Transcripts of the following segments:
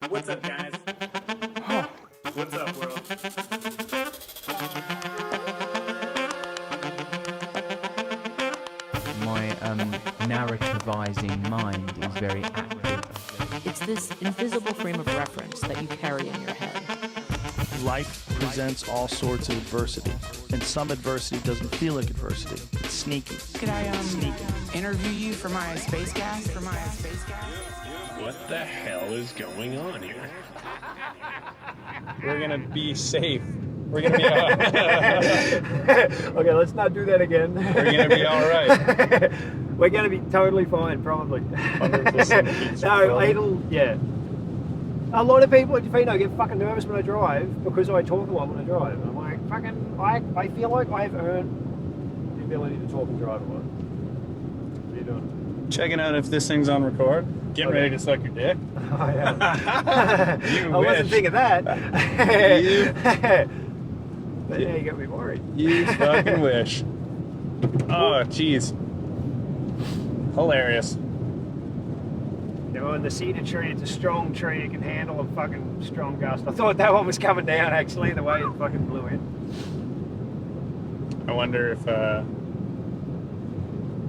What's up, guys? What's up, world? My narrativizing mind is very active. It's this invisible frame of reference that you carry in your head. Life presents all sorts of adversity, and some adversity doesn't feel like adversity. It's sneaky. Could I interview you for my space gas? What the hell is going on here? We're gonna be safe. We're gonna be Okay, let's not do that again. We're gonna be all right. We're gonna be totally fine, probably. 100% No, yeah. A lot of people at Tofino get fucking nervous when I drive because I talk a lot when I drive. And I'm like, I feel like I've earned the ability to talk and drive a lot. What are you doing? Checking out if this thing's on record. Getting ready to suck your dick. Oh, yeah. You I wasn't wish. thinking that. You- But yeah, you got me worried. You fucking wish. Oh, jeez. Hilarious. You know, and the cedar tree, it's a strong tree. It can handle a fucking strong gust. I thought that one was coming down, actually, the way it fucking blew in. I wonder if,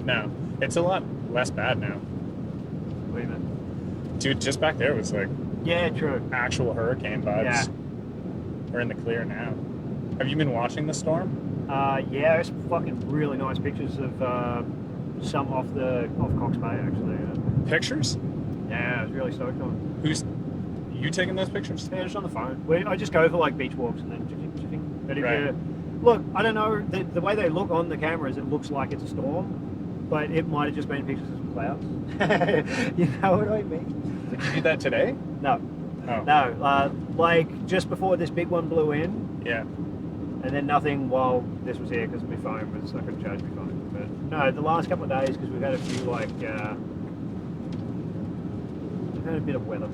no. It's a lot less bad now. What do you mean? Dude, just back there was like Yeah, true. actual hurricane vibes. Yeah. We're in the clear now. Have you been watching the storm? Yeah, there's fucking really nice pictures of some off Cox Bay, actually. Pictures? Yeah, I was really stoked on Who's you taking those pictures? it. Yeah, just on the phone. I just go for like beach walks and then but if Right. you look, I don't know, the way they look on the cameras, it looks like it's a storm, but it might have just been pictures of some clouds. You know what I mean? Did you do that today? No. Oh. No, like just before this big one blew in, Yeah. and then nothing while this was here because my phone was, I couldn't charge my phone. But no, the last couple of days, because we've had a few like, we've had a bit of weather.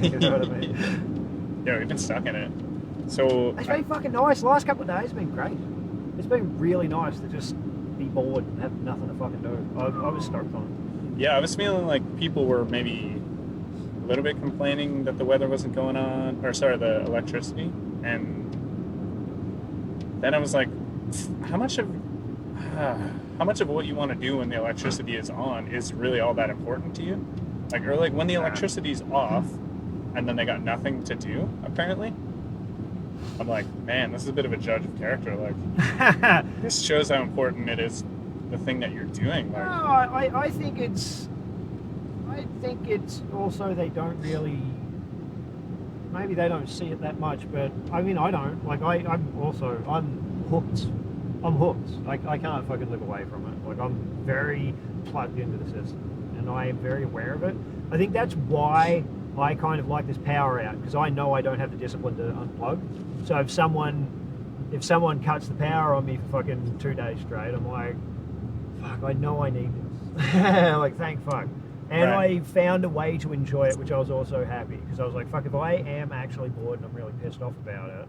You know what I mean? Yeah, we've been stuck in it. So It's been fucking nice. The last couple of days have been great. It's been really nice to just be bored and have nothing to fucking do. I was stoked on yeah, I was feeling like people were maybe a little bit complaining that the weather wasn't going on, or sorry, the electricity. And then I was like, how much of what you want to do when the electricity is on is really all that important to you? Like, or like when the electricity's off, and then they got nothing to do, apparently. I'm like, man, this is a bit of a judge of character. Like, it. this shows how important it is, the thing that you're doing. Like, No, I think it's also they don't really, maybe they don't see it that much, but I mean I don't, like I'm hooked. I can't fucking live away from it. Like I'm very plugged into the system and I am very aware of it. I think that's why I kind of like this power out, because I know I don't have the discipline to unplug. So if someone cuts the power on me for fucking 2 days straight, I'm like, fuck, I know I need this. Like, thank fuck. And Right. I found a way to enjoy it, which I was also happy, because I was like, fuck, if I am actually bored and I'm really pissed off about it,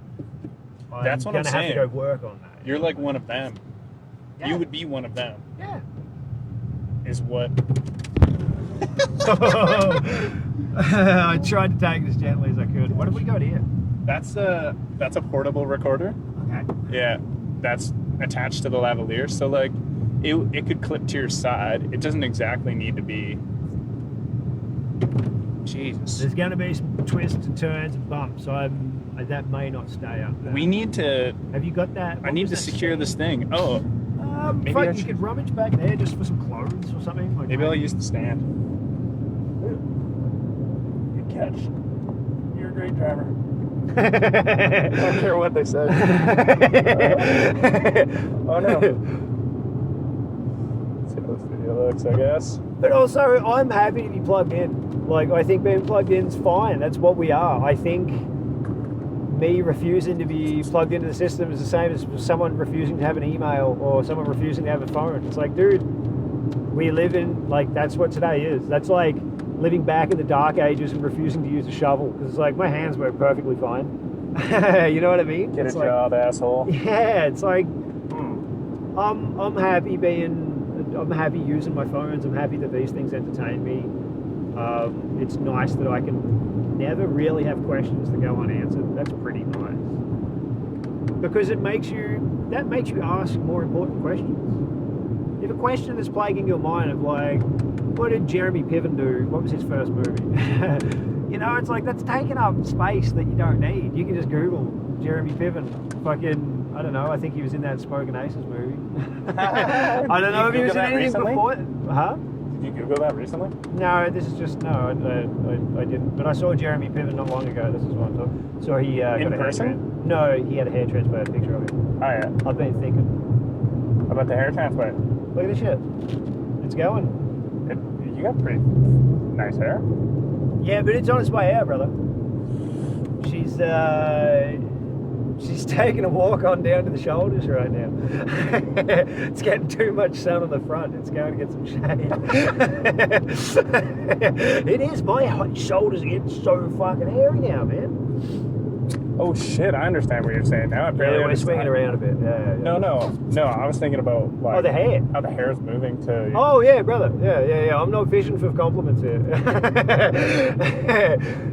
That's what I'm gonna have saying. to go work on that. you're like one of them. Yeah. You would be one of them, Yeah. is what. I tried to take it as gently as I could. What have we got here? That's a portable recorder. Okay. Yeah, that's attached to the lavalier. So like, it could clip to your side. It doesn't exactly need to be. Jesus. There's going to be some twists and turns and bumps. That may not stay up there. We need to. Have you got that? I What need was to that secure this thing. Oh, maybe fuck, I you should- could rummage back there just for some clothes or something. Like maybe I'll use the stand. Good catch. You're a great driver. I don't care what they say. Oh no. Let's see how this video looks, I guess. But also, I'm happy to be plugged in. Like, I think being plugged in is fine. That's what we are. I think me refusing to be plugged into the system is the same as someone refusing to have an email or someone refusing to have a phone. It's like, dude, we live in, like, that's what today is. That's like living back in the dark ages and refusing to use a shovel. Because it's like, my hands work perfectly fine. You know what I mean? Get It's a like, job, asshole. yeah, it's like, I'm happy using my phones. I'm happy that these things entertain me. It's nice that I can never really have questions that go unanswered, that's pretty nice. Because that makes you ask more important questions. If a question that's plaguing your mind of like, what did Jeremy Piven do? What was his first movie? You know, it's like, that's taking up space that you don't need. You can just Google Jeremy Piven. Fucking, I don't know, I think he was in that Smoking Aces movie. I don't know if he was in anything recently? before. Huh? Did you Google that recently? No, this is just, no, I didn't. But I saw Jeremy Piven not long ago. This is what I'm talking. So he got a hair person? No, he had a hair transplant picture of him. Oh, yeah. I've been thinking, About the hair transplant. look at this shit. It's going. You got pretty nice hair. Yeah, but it's on its way out, brother. She's taking a walk on down to the shoulders right now. It's getting too much sun on the front. It's going to get some shade. It is. My shoulders are getting so fucking hairy now, man. Oh shit! I understand what you're saying now. I barely Yeah, we're understand. swinging around a bit. Yeah. No. I was thinking about like Oh, the hair. how the hair is moving to. Oh yeah, brother. Yeah. I'm not fishing for compliments here.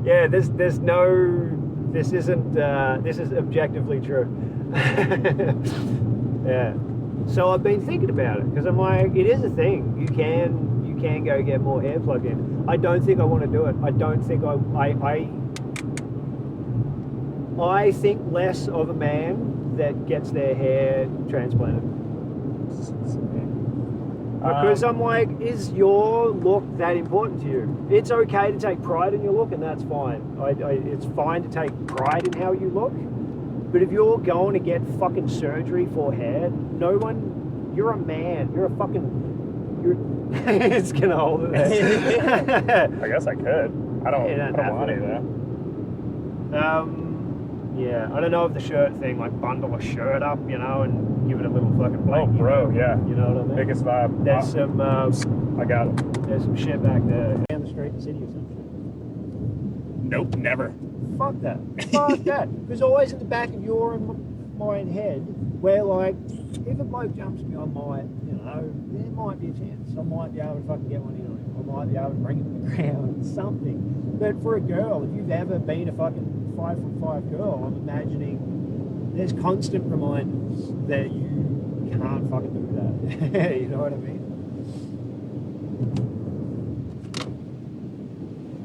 Yeah, there's no. This isn't. This is objectively true. Yeah. So I've been thinking about it because I'm like, it is a thing. You can go get more hair plug in. I don't think I want to do it. I don't think I think less of a man that gets their hair transplanted. Because I'm like, is your look that important to you? It's okay to take pride in your look, and that's fine. It's fine to take pride in how you look. But if you're going to get fucking surgery for hair, you're a man. You're a fucking, it's gonna hold it there. I guess I could. I don't want any of that. Yeah, I don't know if the shirt thing, like bundle a shirt up, you know, and give it a little fucking blank. Oh, bro, yeah. You know what I mean? Biggest vibe. There's some, I got it. there's some shit back there down the street in the city or some shit. Nope, never. Fuck that. Fuck that. There's always in the back of your and my head where, like, if a bloke jumps me, I might, you know, there might be a chance. I might be able to fucking get one in on him. I might be able to bring him to the ground, something. But for a girl, if you've ever been a fucking 5'5" girl, I'm imagining there's constant reminders that you can't fucking do that. You know what I mean?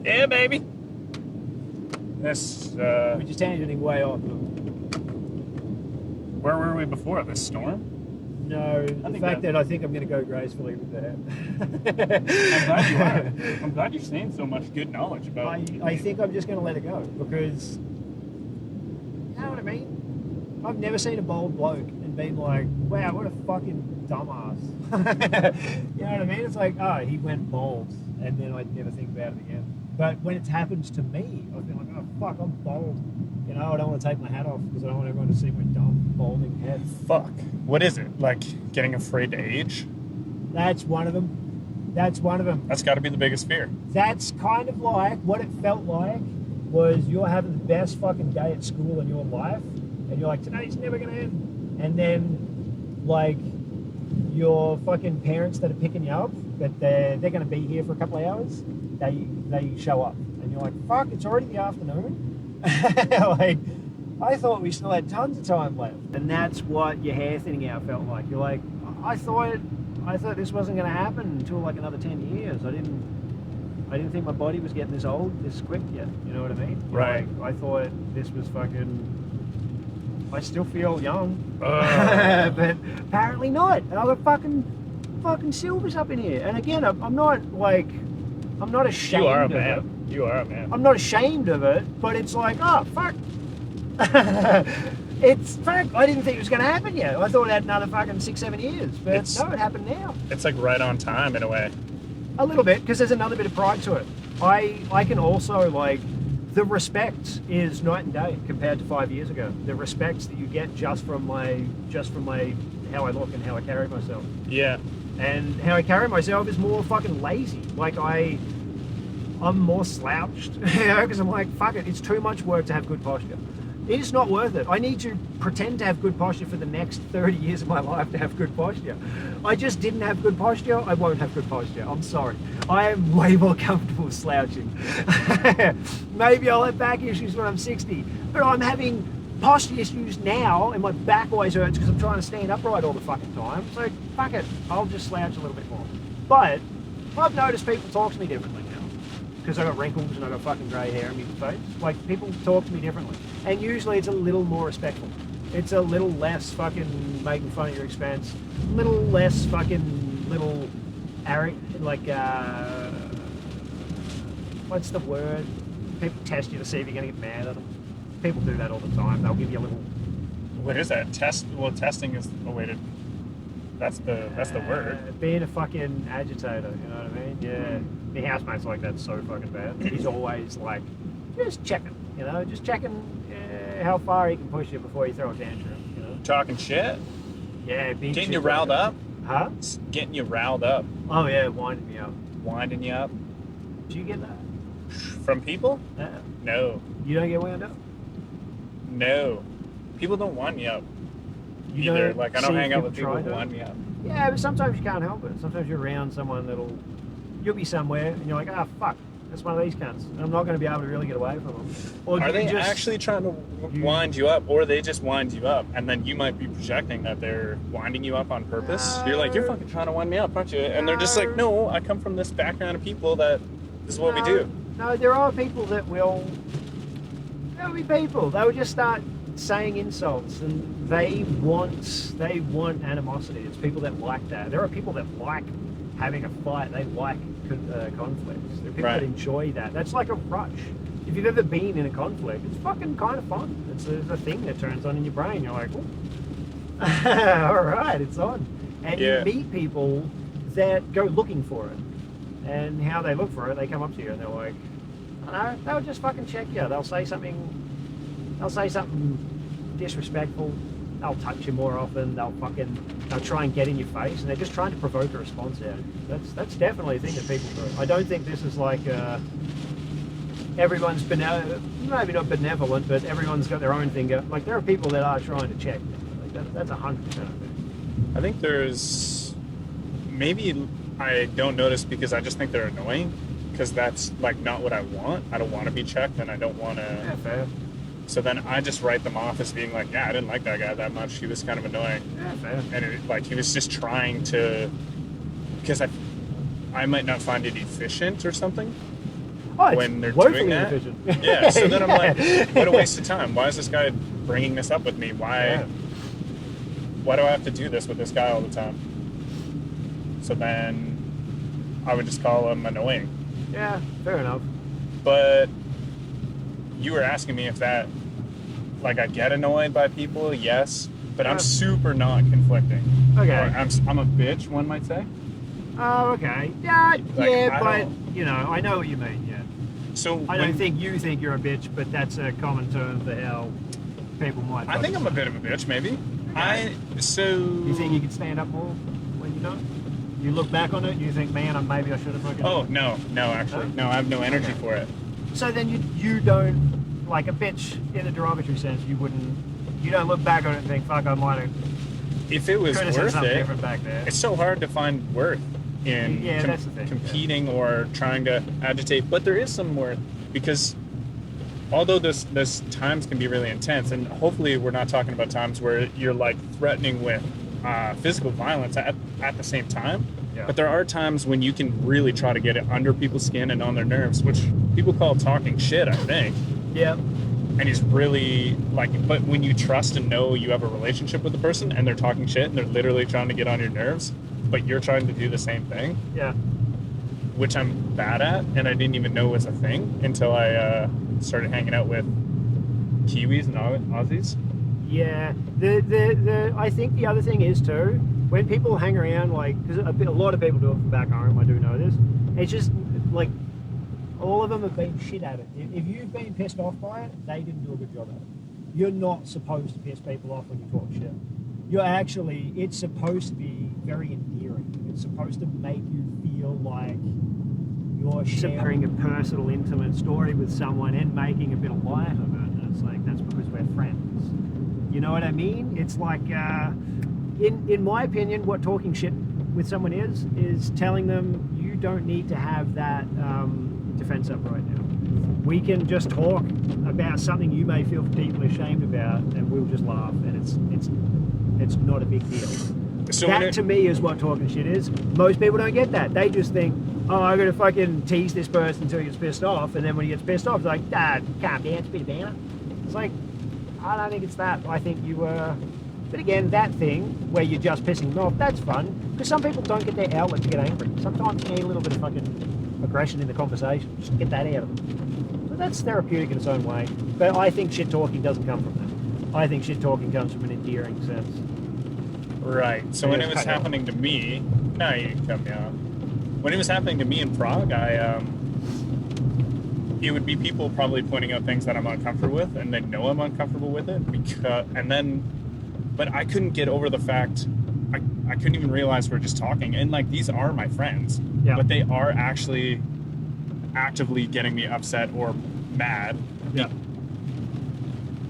Yeah, baby. This, We're just tangenting way off. where were we before? This storm? No, the think fact that- that I think I'm going to go gracefully with that. I'm glad you are. I'm glad you're saying so much good knowledge about I think I'm just going to let it go because, you know what I mean? I've never seen a bold bloke and been like, wow, what a fucking dumbass. You know what I mean? It's like, oh, he went bold, and then I'd never think about it again. But when it's happened to me, I've been like, oh, fuck, I'm bold. You know, I don't want to take my hat off because I don't want everyone to see my dumb, balding head. Fuck. What is it? Like getting afraid to age? That's one of them. That's one of them. That's got to be the biggest fear. That's kind of like what it felt like was you're having the best fucking day at school in your life, and you're like, today's never gonna end. And then, like, your fucking parents that are picking you up, but they're gonna be here for a couple of hours, they show up, and you're like, fuck, it's already the afternoon. Like, I thought we still had tons of time left. And that's what your hair thinning out felt like. You're like, I thought this wasn't going to happen until like another 10 years. I didn't think my body was getting this old this quick yet. You know what I mean? Right. Like, I thought this was fucking. I still feel young, but apparently not. And I've got fucking silvers up in here. And again, I'm not ashamed. You are a of it. man. You are a man. I'm not ashamed of it, but it's like, oh, fuck. It's fuck. I didn't think it was going to happen yet. I thought it had another fucking 6-7 years, but no, it happened now. It's like right on time in a way. A little bit, because there's another bit of pride to it. I can also, like, the respect is night and day compared to 5 years ago. The respects that you get just from my how I look and how I carry myself. Yeah. And how I carry myself is more fucking lazy. Like, I'm more slouched, you know, because I'm like, fuck it, it's too much work to have good posture. It's not worth it. I need to pretend to have good posture for the next 30 years of my life to have good posture. I just didn't have good posture. I won't have good posture. I'm sorry. I am way more comfortable slouching. Maybe I'll have back issues when I'm 60, but I'm having posture issues now, and my back always hurts because I'm trying to stand upright all the fucking time. So fuck it. I'll just slouch a little bit more. But I've noticed people talk to me differently now because I got wrinkles and I got fucking grey hair in my face. Like, people talk to me differently. And usually it's a little more respectful. It's a little less fucking making fun of your expense. A little less fucking little arrogant, like, what's the word? People test you to see if you're going to get mad at them. People do that all the time. They'll give you a little... What is that? Testing is a way to... That's the word. Being a fucking agitator, you know what I mean? Yeah. My housemate's like that so fucking bad. He's always like, just checking, you know, just checking how far he can push you before you throw a tantrum, you know? Talking shit? Yeah, getting you riled up? Huh? Getting you riled up. Oh yeah, winding me up. Winding you up? Do you get that? From people? No. You don't get wound up? No. People don't wind me up. You either. don't Like, I don't hang out with people try who to? wind me up. Yeah, but sometimes you can't help it. Sometimes you're around someone you'll be somewhere and you're like, ah, fuck, that's one of these cunts. I'm not going to be able to really get away from them. Or Are they just, actually trying to wind you up, or they just wind you up, and then you might be projecting that they're winding you up on purpose? You're like, you're fucking trying to wind me up, aren't you? And they're just like, no, I come from this background of people that this is what we do. No, there are people that will... There'll be people. They will just start saying insults, and they want animosity. It's people that like that. There are people that like having a fight. They like conflicts. There are people that enjoy that. That's like a rush. If you've ever been in a conflict, it's fucking kind of fun. It's a thing that turns on in your brain. You're like, all right, it's on. And you meet people that go looking for it. And how they look for it, they come up to you and they're like, I don't know, they'll just fucking check you. They'll say something disrespectful. They'll touch you more often. They'll try and get in your face, and they're just trying to provoke a response out of you. That's definitely a thing that people do. I don't think this is like everyone's maybe not benevolent, but everyone's got their own thing. Like, there are people that are trying to check. Like, that's 100% of it. I think there's maybe I don't notice because I just think they're annoying, because that's like not what I want. I don't want to be checked, and I don't want to. Yeah, fair. So then I just write them off as being like, yeah, I didn't like that guy that much. He was kind of annoying. Yeah, fair. And he was just trying to, because I might not find it efficient or something. Oh, when they're doing that. Inefficient. Yeah. So then I'm like, what a waste of time. Why is this guy bringing this up with me? Why do I have to do this with this guy all the time? So then I would just call him annoying. Yeah, fair enough. But you were asking me if that, like, I get annoyed by people, yes, but I'm super not conflicting. Okay. Or I'm a bitch, one might say. Oh, okay. Yeah, Like, yeah, but, you know, I know what you mean, yeah. So I don't think you think you're a bitch, but that's a common term for how people might... I think I'm a bit of a bitch, maybe. Okay. You think you can stand up more when you don't? You look back on it, you think, man, maybe I should have fucking... Oh, no, actually. No, I have no energy for it. So then you don't, like, a bitch in a derogatory sense, you don't look back on it and think, fuck, I might have... If it was worth it, different back there. It's so hard to find worth in that's the thing, competing or trying to agitate, but there is some worth, because although this times can be really intense, and hopefully we're not talking about times where you're like threatening with physical violence at the same time. Yeah. But there are times when you can really try to get it under people's skin and on their nerves, which people call talking shit, I think. Yeah. And he's really like, but when you trust and know you have a relationship with the person and they're talking shit and they're literally trying to get on your nerves, but you're trying to do the same thing. Yeah. Which I'm bad at, and I didn't even know was a thing until I started hanging out with Kiwis and Aussies. Yeah. I think the other thing is too, when people hang around, like, because a lot of people do it from back home, I do know this, it's just, like, all of them have been shit at it. If you've been pissed off by it, they didn't do a good job at it. You're not supposed to piss people off when you talk shit. It's supposed to be very endearing. It's supposed to make you feel like you're sharing a personal, intimate story with someone and making a bit of light of it. It's like, that's because we're friends. You know what I mean? It's like, in my opinion, what talking shit with someone is telling them you don't need to have that defense up right now. We can just talk about something you may feel deeply ashamed about, and we'll just laugh, and it's not a big deal. So that to me is what talking shit is. Most people don't get that. They just think, oh, I'm gonna fucking tease this person until he gets pissed off, and then when he gets pissed off, it's like, calm down, it's a bit about it. It's like, I don't think it's that. I think you but again, that thing where you're just pissing them off, that's fun, because some people don't get their outlet to get angry. Sometimes you need a little bit of fucking aggression in the conversation, just to get that out of them. So that's therapeutic in its own way. But I think shit talking doesn't come from that. I think shit talking comes from an endearing sense. Right. So when it was happening to me, no, you can cut me off. When it was happening to me in Prague, it would be people probably pointing out things that I'm uncomfortable with, and they know I'm uncomfortable with it, but I couldn't get over the fact, I couldn't even realize we're just talking, and like, these are my friends, but they are actually actively getting me upset or mad,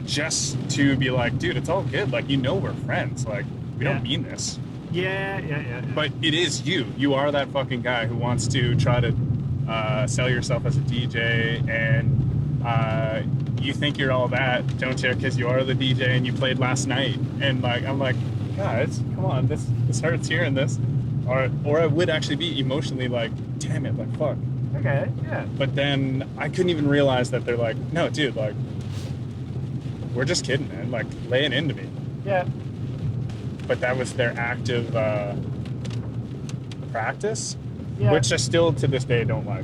just to be like, dude, it's all good, like, you know, we're friends, like, we don't mean this. Yeah. But it is you. You are that fucking guy who wants to try to sell yourself as a DJ, and you think you're all that, don't you? Because you are the DJ and you played last night. And like, I'm like, guys, come on, this hurts hearing this. Or I would actually be emotionally like, damn it, like, fuck. Okay, yeah. But then I couldn't even realize that they're like, no, dude, like, we're just kidding, man. Like, lay it into me. Yeah. But that was their active practice, which I still to this day don't like.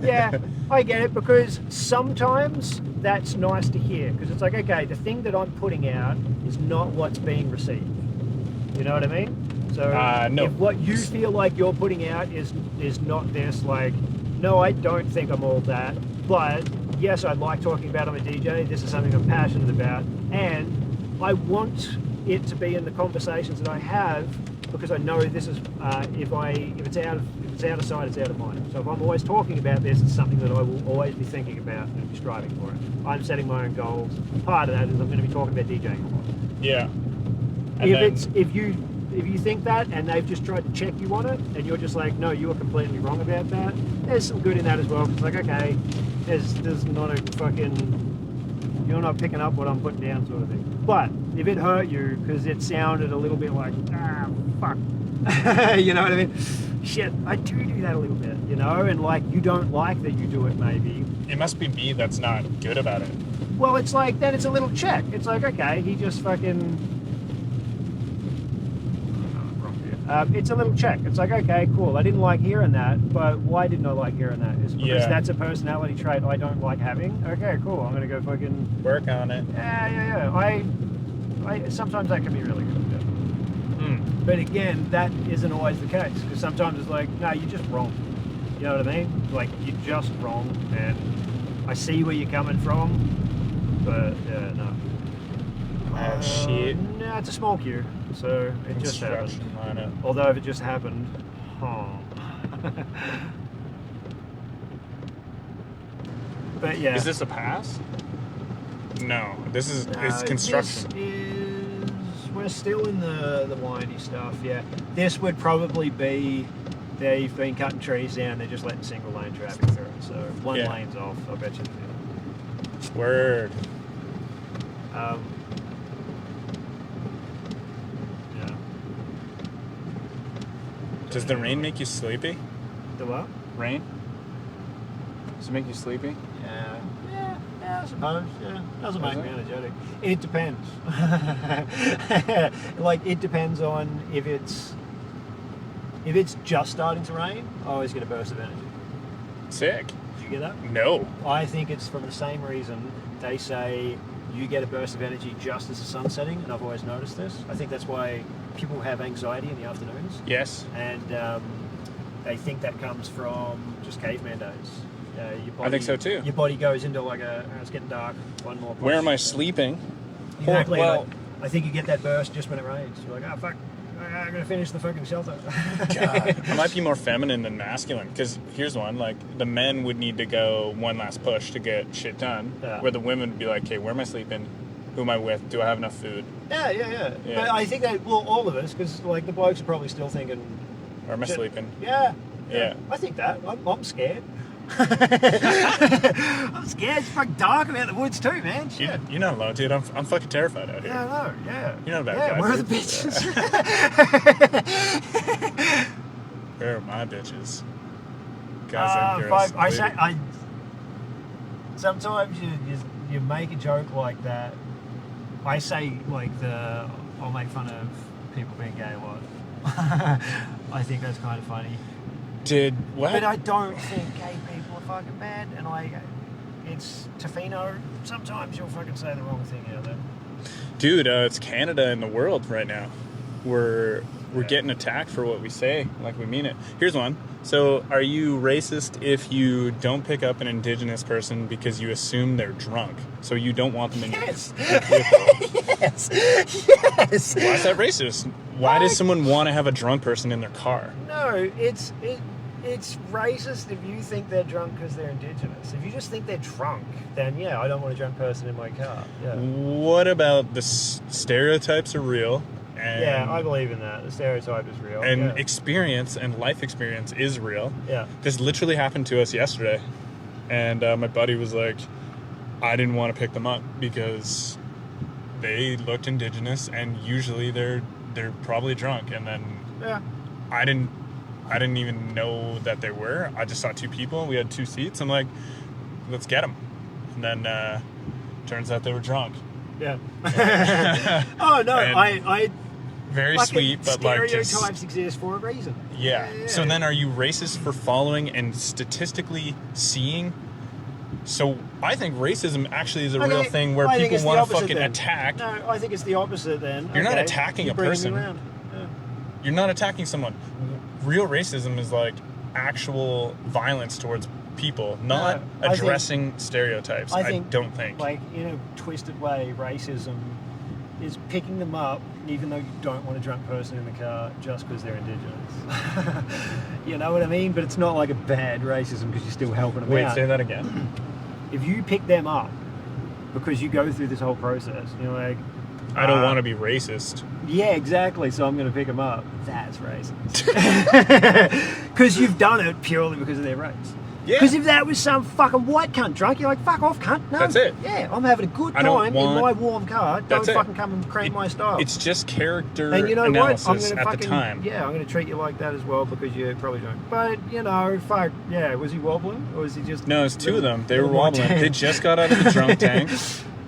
Yeah, I get it, because sometimes that's nice to hear, because it's like, okay, the thing that I'm putting out is not what's being received. You know what I mean? So no. If what you feel like you're putting out is not this, like, no, I don't think I'm all that, but yes, I like talking about I'm a DJ, this is something I'm passionate about, and I want it to be in the conversations that I have, because I know this is if it's out of sight, it's out of mind. So if I'm always talking about this, it's something that I will always be thinking about and be striving for it. I'm setting my own goals. Part of that is I'm going to be talking about DJing a lot. Yeah. If you think that and they've just tried to check you on it, and you're just like, no, you are completely wrong about that, there's some good in that as well. It's like, okay, there's not a fucking, you're not picking up what I'm putting down, sort of thing. But if it hurt you because it sounded a little bit like, fuck, you know what I mean? Shit, I do that a little bit, you know, and like, you don't like that you do it, maybe. It must be me that's not good about it. Well, it's like, then it's a little check. It's like, okay, he just fucking... it's a little check. It's like, okay, cool. I didn't like hearing that, but why didn't I like hearing that? Is because that's a personality trait I don't like having. Okay, cool. I'm gonna go fucking work on it. Yeah. I sometimes that can be really good. But again, that isn't always the case, because sometimes it's like, no, you're just wrong. You know what I mean? Like, you're just wrong, and I see where you're coming from, but no. Oh shit. No, it's a small queue, so it just happened. Although if it just happened, But yeah. Is this a pass? No, this is construction. We're still in the windy stuff, yeah. This would probably be, they've been cutting trees down, they're just letting single lane traffic through, so one lane's off, I bet you. Word. Yeah. Does the rain make you sleepy? The what? Rain? Does it make you sleepy? Yeah, I suppose, yeah. Doesn't make me energetic. It depends. Like, it depends on if it's just starting to rain, I always get a burst of energy. Sick. Did you get that? No. I think it's from the same reason they say you get a burst of energy just as the sun's setting, and I've always noticed this. I think that's why people have anxiety in the afternoons. Yes. And they think that comes from just caveman days. Your body, I think so too. Your body goes into like it's getting dark, one more push. Where am I sleeping? Exactly. Well, like, I think you get that burst just when it rains. You're like, oh fuck. I'm gonna finish the fucking shelter. I might be more feminine than masculine, because here's one, like, the men would need to go one last push to get shit done, where the women would be like, okay, where am I sleeping? Who am I with? Do I have enough food? Yeah. But I think that, well, all of us, because, like, the blokes are probably still thinking... Where am I sleeping? Yeah. Yeah. I think that. I'm scared. I'm scared. It's fucking dark about the woods too, man. Shit. You're not alone, dude. I'm fucking terrified out here. Yeah, I know. Yeah. You're not a bad guy. Where are the dude. bitches? Where are my bitches? Guys and girls. Sometimes you make a joke like that. I say like I'll make fun of people being gay a lot. I think that's kind of funny. What? But I don't think gay people are fucking bad, and it's Tofino. Sometimes you'll fucking say the wrong thing out there. Dude, it's Canada and the world right now. We're getting attacked for what we say, like we mean it. Here's one. So, are you racist if you don't pick up an Indigenous person because you assume they're drunk? So you don't want them in Yes. Yes. Yes. Why is that racist? Why does someone want to have a drunk person in their car? No, it's racist if you think they're drunk because they're Indigenous. If you just think they're drunk, then yeah, I don't want a drunk person in my car. Yeah. What about the stereotypes are real? And Yeah, I believe in that. The stereotype is real. And yeah. experience and life experience is real. Yeah. This literally happened to us yesterday. And my buddy was like, I didn't want to pick them up because they looked Indigenous and usually they're probably drunk. And then Yeah. I didn't even know that they were. I just saw two people. We had two seats. I'm like, let's get them. And then turns out they were drunk. Yeah. Oh no, And I very fucking sweet, but like just stereotypes exist for a reason. yeah. So then, are you racist for following and statistically seeing? So I think racism actually is a real thing where I think people it's the want to opposite fucking then. attack. No, I think it's the opposite then. You're not Okay, attacking you're a bringing me person. around. Yeah. You're not attacking someone. Real racism is like actual violence towards people, not No, I think- addressing stereotypes. I don't think. Like, in a twisted way, racism is picking them up even though you don't want a drunk person in the car just because they're Indigenous. You know what I mean? But it's not like a bad racism because you're still helping them Wait, out. say that again. If you pick them up because you go through this whole process, you're like, I don't want to be racist. yeah, exactly, so I'm going to pick them up. That's racist. Because you've done it purely because of their race. Yeah. Because if that was some fucking white cunt drunk, you're like, fuck off, cunt. No. That's it. Yeah, I'm having a good I don't time want- in my warm car. Don't That's it. fucking come and crank my style. It's just character and you know analysis what? I'm gonna at fucking, the time. Yeah, I'm going to treat you like that as well because you're probably drunk. But, you know, fuck, yeah, was he wobbling? Or was he just... No, it's two of them. They were little more wobbling. tan? They just got out of the drunk tank.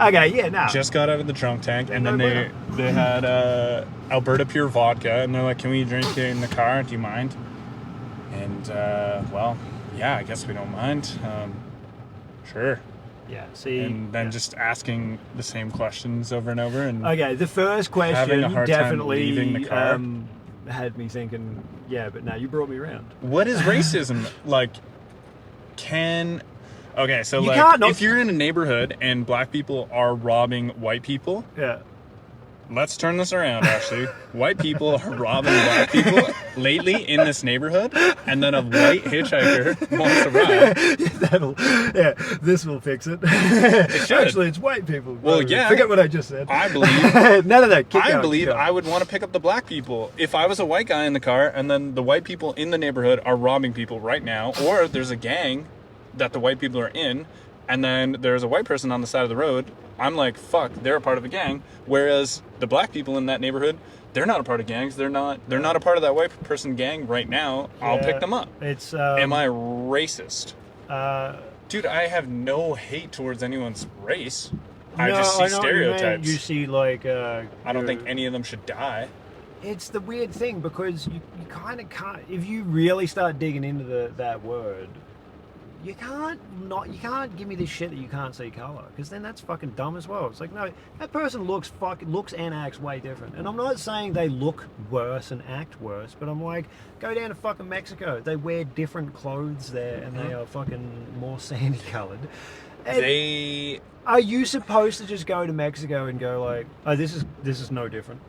Okay, yeah, no. Just got out of the drunk tank, and No then they had Alberta Pure vodka, and they're like, "Can we drink it in the car? Do you mind?" And well, yeah, I guess we don't mind. Sure. Yeah, see... And then just asking the same questions over and over, and Okay, the first question having a hard time definitely leaving the car. Had me thinking, yeah, but now you brought me around. what is racism like? Okay, so You like, can't not- if you're in a neighborhood and black people are robbing white people, Yeah. let's turn this around, actually. White people are robbing black people lately in this neighborhood, and then a white hitchhiker wants to ride. This will fix it. should. Actually, it's white people. Well, yeah. Forget what I just said. I believe No. Keep I going, believe keep going. I would want to pick up the black people. If I was a white guy in the car, and then the white people in the neighborhood are robbing people right now, or there's a gang that the white people are in, and then there's a white person on the side of the road, I'm like, fuck, they're a part of a gang. Whereas the black people in that neighborhood, they're not a part of gangs. They're not a part of that white person gang right now. I'll pick them up. It's Am I racist? Uh, Dude, I have no hate towards anyone's race. no, I just see know what you mean. stereotypes. You see, like, I don't think any of them should die. It's the weird thing because you kind of can't. If you really start digging into that word, you can't give me this shit that you can't see color, because then that's fucking dumb as well. It's like, no, that person looks and acts way different. And I'm not saying they look worse and act worse, but I'm like, go down to fucking Mexico. They wear different clothes there, and they are fucking more sandy colored. And are you supposed to just go to Mexico and go like, oh, this is no different?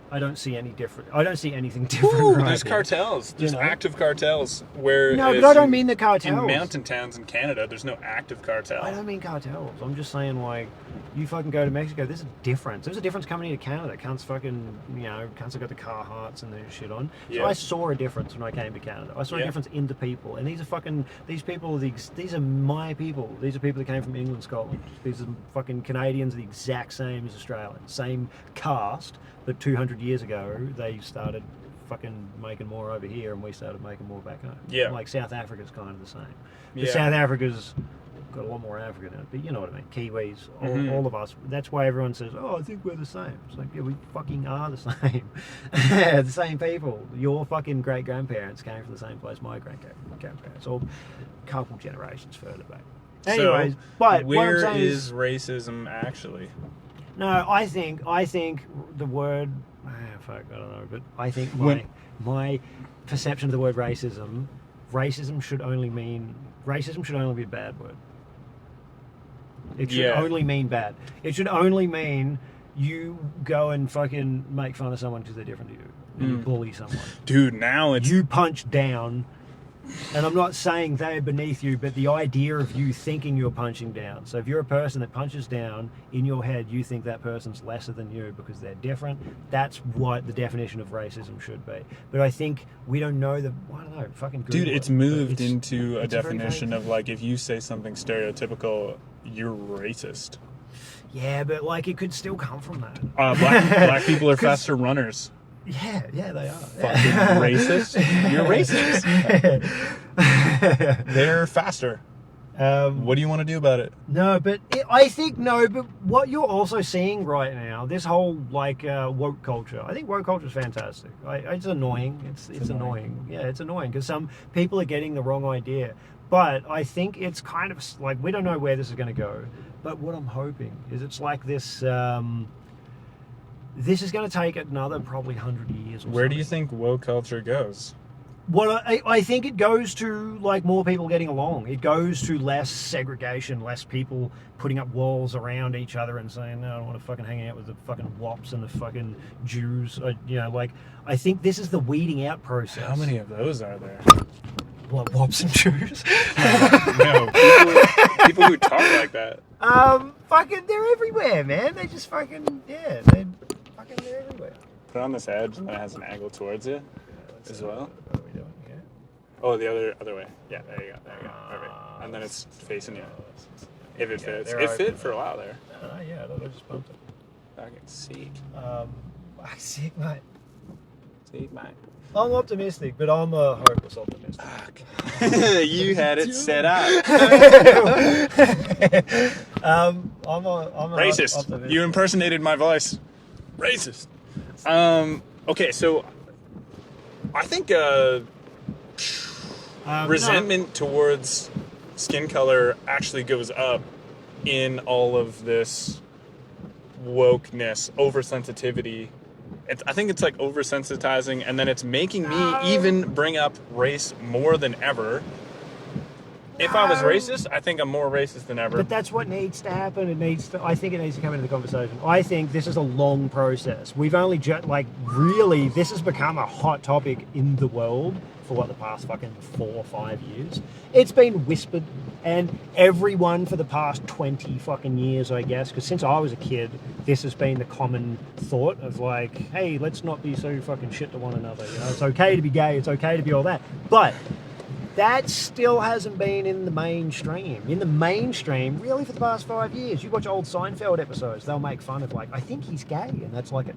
I don't see any different. I don't see anything different. Ooh, right there's here. cartels. There's know? active cartels. Where No, but I don't mean the in cartels. mountain towns in Canada, there's no active cartel. I don't mean cartels. I'm just saying, like, you fucking go to Mexico, there's a difference. There's a difference coming into Canada. Cunts fucking, cunts have got the Carhartts and their shit on. So Yeah. I saw a difference when I came to Canada. I saw a Yeah. difference in the people. And these people are these are my people. These are people that came from England, Scotland. These are fucking Canadians, the exact same as Australians. Same caste, but 200 years ago, they started fucking making more over here and we started making more back home. Yeah. Like South Africa's kind of the same. But Yeah. South Africa's got a lot more African in it, but you know what I mean. Kiwis, all of us. That's why everyone says, "Oh, I think we're the same." It's like, yeah, we fucking are the same. The same people. Your fucking great grandparents came from the same place my great grandparents, or a couple generations further back. Anyways, so, but where what I'm saying is racism actually? no, I think the word. Fuck, I don't know, but I think my perception of the word racism should only be a bad word. It should only mean bad. It should only mean you go and fucking make fun of someone because they're different to you. And you bully someone. Dude, now it's... You punch down, and I'm not saying they're beneath you, but the idea of you thinking you're punching down. So if you're a person that punches down, in your head you think that person's lesser than you because they're different. That's what the definition of racism should be. But I think we don't know I don't know, fucking Google Dude, it's it, moved but into a it's very definition vague. of, like, if you say something stereotypical, you're racist. Yeah, but like it could still come from that. Black people are faster runners. Yeah, they are. Fucking racist. You're racist. They're faster. What do you want to do about it? No, but but what you're also seeing right now, this whole like woke culture, I think woke culture is fantastic. It's annoying. It's annoying. Yeah, it's annoying because some people are getting the wrong idea. But I think it's kind of like, we don't know where this is going to go. But what I'm hoping is it's like this. This is going to take another probably 100 years. Or Where do you something. think woke culture goes? Well, I think it goes to like more people getting along. It goes to less segregation, less people putting up walls around each other and saying, "No, I don't want to fucking hang out with the fucking wops and the fucking Jews." Like I think this is the weeding out process. How many of those are there? What, wops and Jews? No, people who talk like that. Fucking, they're everywhere, man. They just fucking, they're everywhere. Put it on this edge and then it has an angle towards you as well. What are we doing here? Oh, the other way. Yeah, there you go. Perfect. And then it's facing you. If it fits. they're It fit open. for a while there. Yeah, I just bumped it. Fucking sick. Sick, mate. Sick, mate. I'm optimistic, but I'm a hopeless optimist. You had it set up. I'm Racist. optimistic. You impersonated my voice. Racist. Okay, so I think resentment towards skin color actually goes up in all of this wokeness, oversensitivity. I think it's like oversensitizing, and then it's making me even bring up race more than ever. If I was racist, I think I'm more racist than ever. But that's what needs to happen. I think it needs to come into the conversation. I think this is a long process. We've only really, this has become a hot topic in the world for the past fucking 4 or 5 years. It's been whispered, and everyone for the past 20 fucking years, I guess, because since I was a kid, this has been the common thought of like, hey, let's not be so fucking shit to one another. It's okay to be gay, it's okay to be all that. But that still hasn't been in the mainstream. In the mainstream, really, for the past 5 years, you watch old Seinfeld episodes, they'll make fun of like, I think he's gay, and that's like a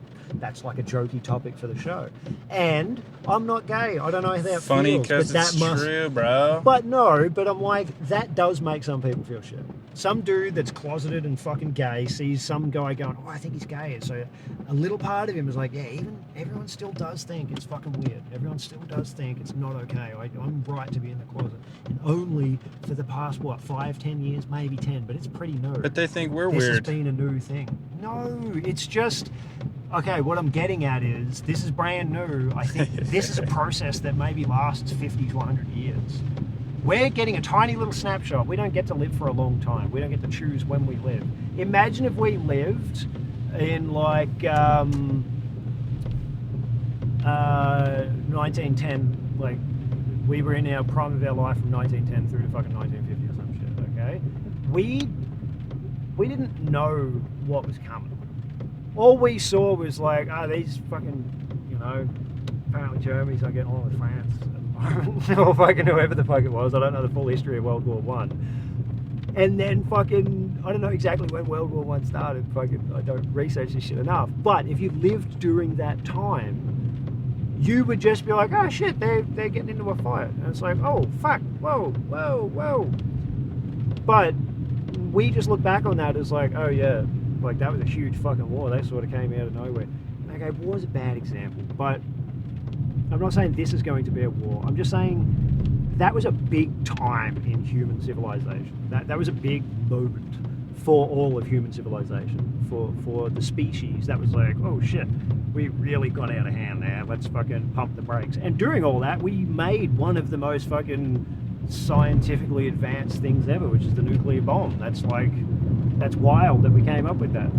jokey topic for the show. And I'm not gay. I don't know how that Funny feels, but because that it's must. true, bro. But I'm like, that does make some people feel shit. Some dude that's closeted and fucking gay sees some guy going, oh, I think he's gay. And so a little part of him is like, yeah, everyone still does think it's fucking weird. Everyone still does think it's not okay. I'm right to be in the closet. And only for the past, 5-10 years, maybe 10, but it's pretty new. But they think we're This has weird. been a new thing. No, it's just, okay, what I'm getting at is, this is brand new. I think this is a process that maybe lasts 50 to 100 years. We're getting a tiny little snapshot. We don't get to live for a long time. We don't get to choose when we live. Imagine if we lived in like, 1910, like, we were in our prime of our life from 1910 through to fucking 1950 or some shit, okay? We didn't know what was coming. All we saw was like, these fucking, apparently Germany's not getting along with France. Or fucking whoever the fuck it was. I don't know the full history of World War One. And then fucking, I don't know exactly when World War One started. Fucking, I don't research this shit enough. But if you lived during that time, you would just be like, oh shit, they're getting into a fight. And it's like, oh fuck, whoa. But we just look back on that as like, oh yeah, like that was a huge fucking war. They sort of came out of nowhere. Okay, war's a bad example, but I'm not saying this is going to be a war. I'm just saying that was a big time in human civilization. That was a big moment for all of human civilization. For the species, that was like, oh shit, we really got out of hand there. Let's fucking pump the brakes. And during all that, we made one of the most fucking scientifically advanced things ever, which is the nuclear bomb. That's wild that we came up with that.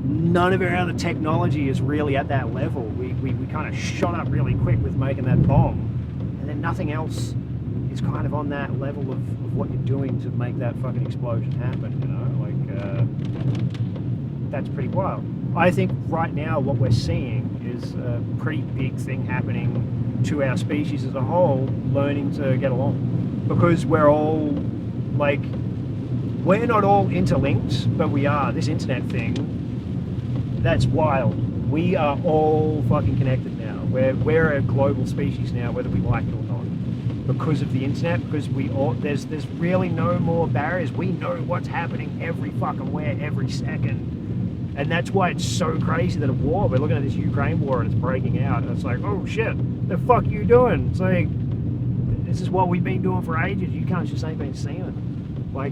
None of our other technology is really at that level. We kind of shot up really quick with making that bomb, and then nothing else is kind of on that level of what you're doing to make that fucking explosion happen, that's pretty wild. I think right now what we're seeing is a pretty big thing happening to our species as a whole, learning to get along. Because we're all, we're not all interlinked, but we are. This internet thing, that's wild. We are all fucking connected now. We're a global species now, whether we like it or not. Because of the internet, because there's really no more barriers. We know what's happening every fucking where, every second. And that's why it's so crazy that a war, we're looking at this Ukraine war and it's breaking out. And it's like, oh shit, the fuck are you doing? It's like, this is what we've been doing for ages. You can't just ain't been seeing it.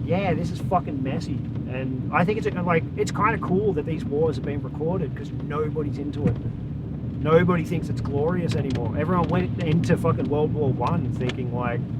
Yeah, this is fucking messy. And I think it's kind of cool that these wars have been recorded because nobody's into it. Nobody thinks it's glorious anymore. Everyone went into fucking World War One thinking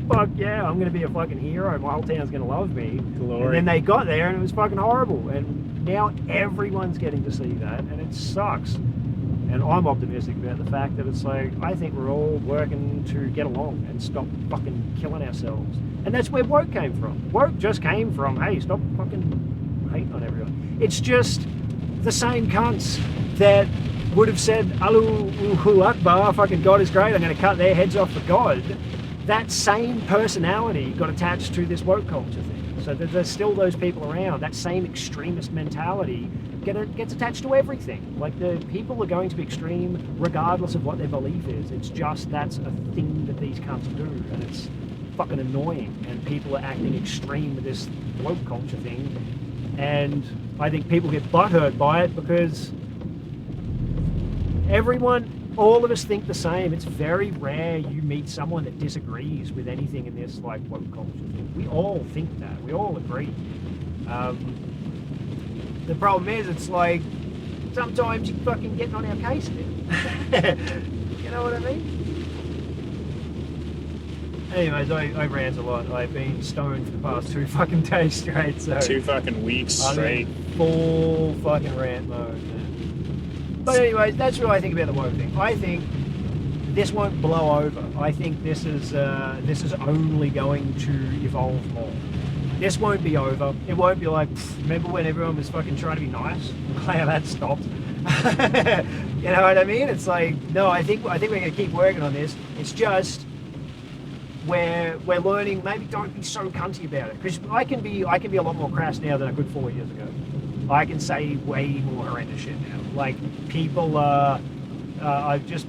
fuck yeah, I'm gonna be a fucking hero. My whole town's gonna love me. Glory. And then they got there and it was fucking horrible. And now everyone's getting to see that, and it sucks. And I'm optimistic about the fact that it's I think we're all working to get along and stop fucking killing ourselves. And that's where woke came from. Woke just came from, hey, stop fucking hating on everyone. It's just the same cunts that would have said, Allahu Akbar, fucking God is great, I'm going to cut their heads off for God. That same personality got attached to this woke culture thing. So there's still those people around. That same extremist mentality gets attached to everything. The people are going to be extreme regardless of what their belief is. It's just that's a thing that these cunts do, and it's fucking annoying. And people are acting extreme with this woke culture thing. And I think people get butthurt by it because all of us think the same. It's very rare you meet someone that disagrees with anything in this woke culture thing. We all think that. We all agree. The problem is, it's sometimes you're fucking getting on our case a bit. You know what I mean? Anyways, I rant a lot. I've been stoned for the past 2 fucking days straight, so 2 fucking weeks straight. I'm in full fucking rant mode. But anyways, that's what I think about the woke thing. I think this won't blow over. I think this is only going to evolve more. This won't be over. It won't be remember when everyone was fucking trying to be nice? I'm glad that stopped. You know what I mean? It's no, I think we're going to keep working on this. It's just we're learning. Maybe don't be so cunty about it, because I can be a lot more crass now than I could 4 years ago. I can say way more horrendous shit now. People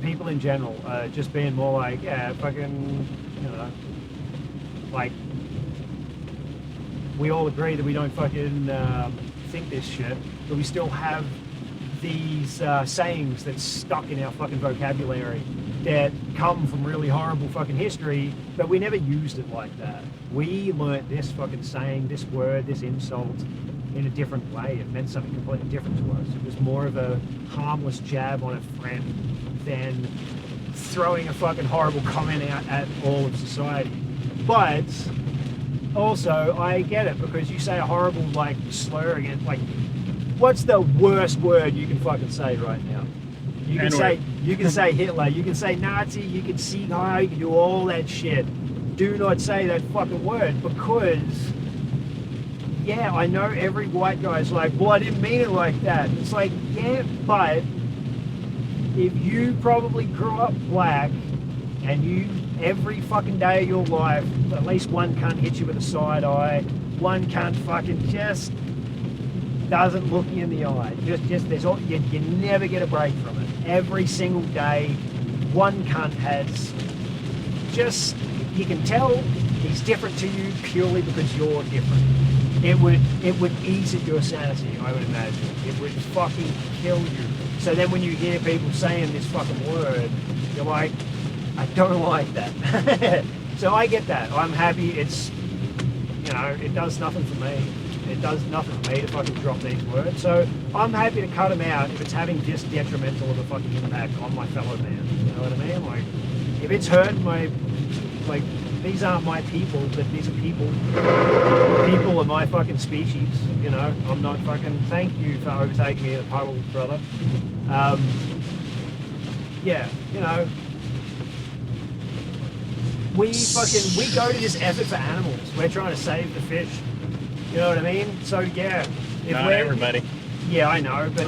people in general, just being more fucking, we all agree that we don't fucking think this shit, but we still have these sayings that's stuck in our fucking vocabulary that come from really horrible fucking history, but we never used it like that. We learnt this fucking saying, this word, this insult in a different way. It meant something completely different to us. It was more of a harmless jab on a friend than throwing a fucking horrible comment out at all of society. But also, I get it, because you say a horrible slur against, what's the worst word you can fucking say right now? You can say Hitler, you can say Nazi, you can Sieg Heil, you can do all that shit. Do not say that fucking word, because yeah, I know every white guy's like, well, I didn't mean it like that. It's like, yeah, but if you probably grew up black and you, every fucking day of your life, at least one cunt hits you with a side eye, one cunt fucking just doesn't look you in the eye. Just there's all, you never get a break from it. Every single day, one cunt has just, you can tell he's different to you purely because you're different. It would ease at your sanity, I would imagine. It would fucking kill you. So then when you hear people saying this fucking word, you're like, I don't like that. So I get that. I'm happy. It's, you know, it does nothing for me. It does nothing for me to fucking drop these words. So I'm happy to cut them out if it's having just detrimental of a fucking impact on my fellow man. You know what I mean? Like, if it's hurt my, like, these aren't my people, but these are people. People are my fucking species, you know. I'm not fucking, thank you for overtaking me in a puddle, brother. Yeah, you know. We go to this effort for animals. We're trying to save the fish. You know what I mean? So yeah. Not everybody. Yeah, I know, but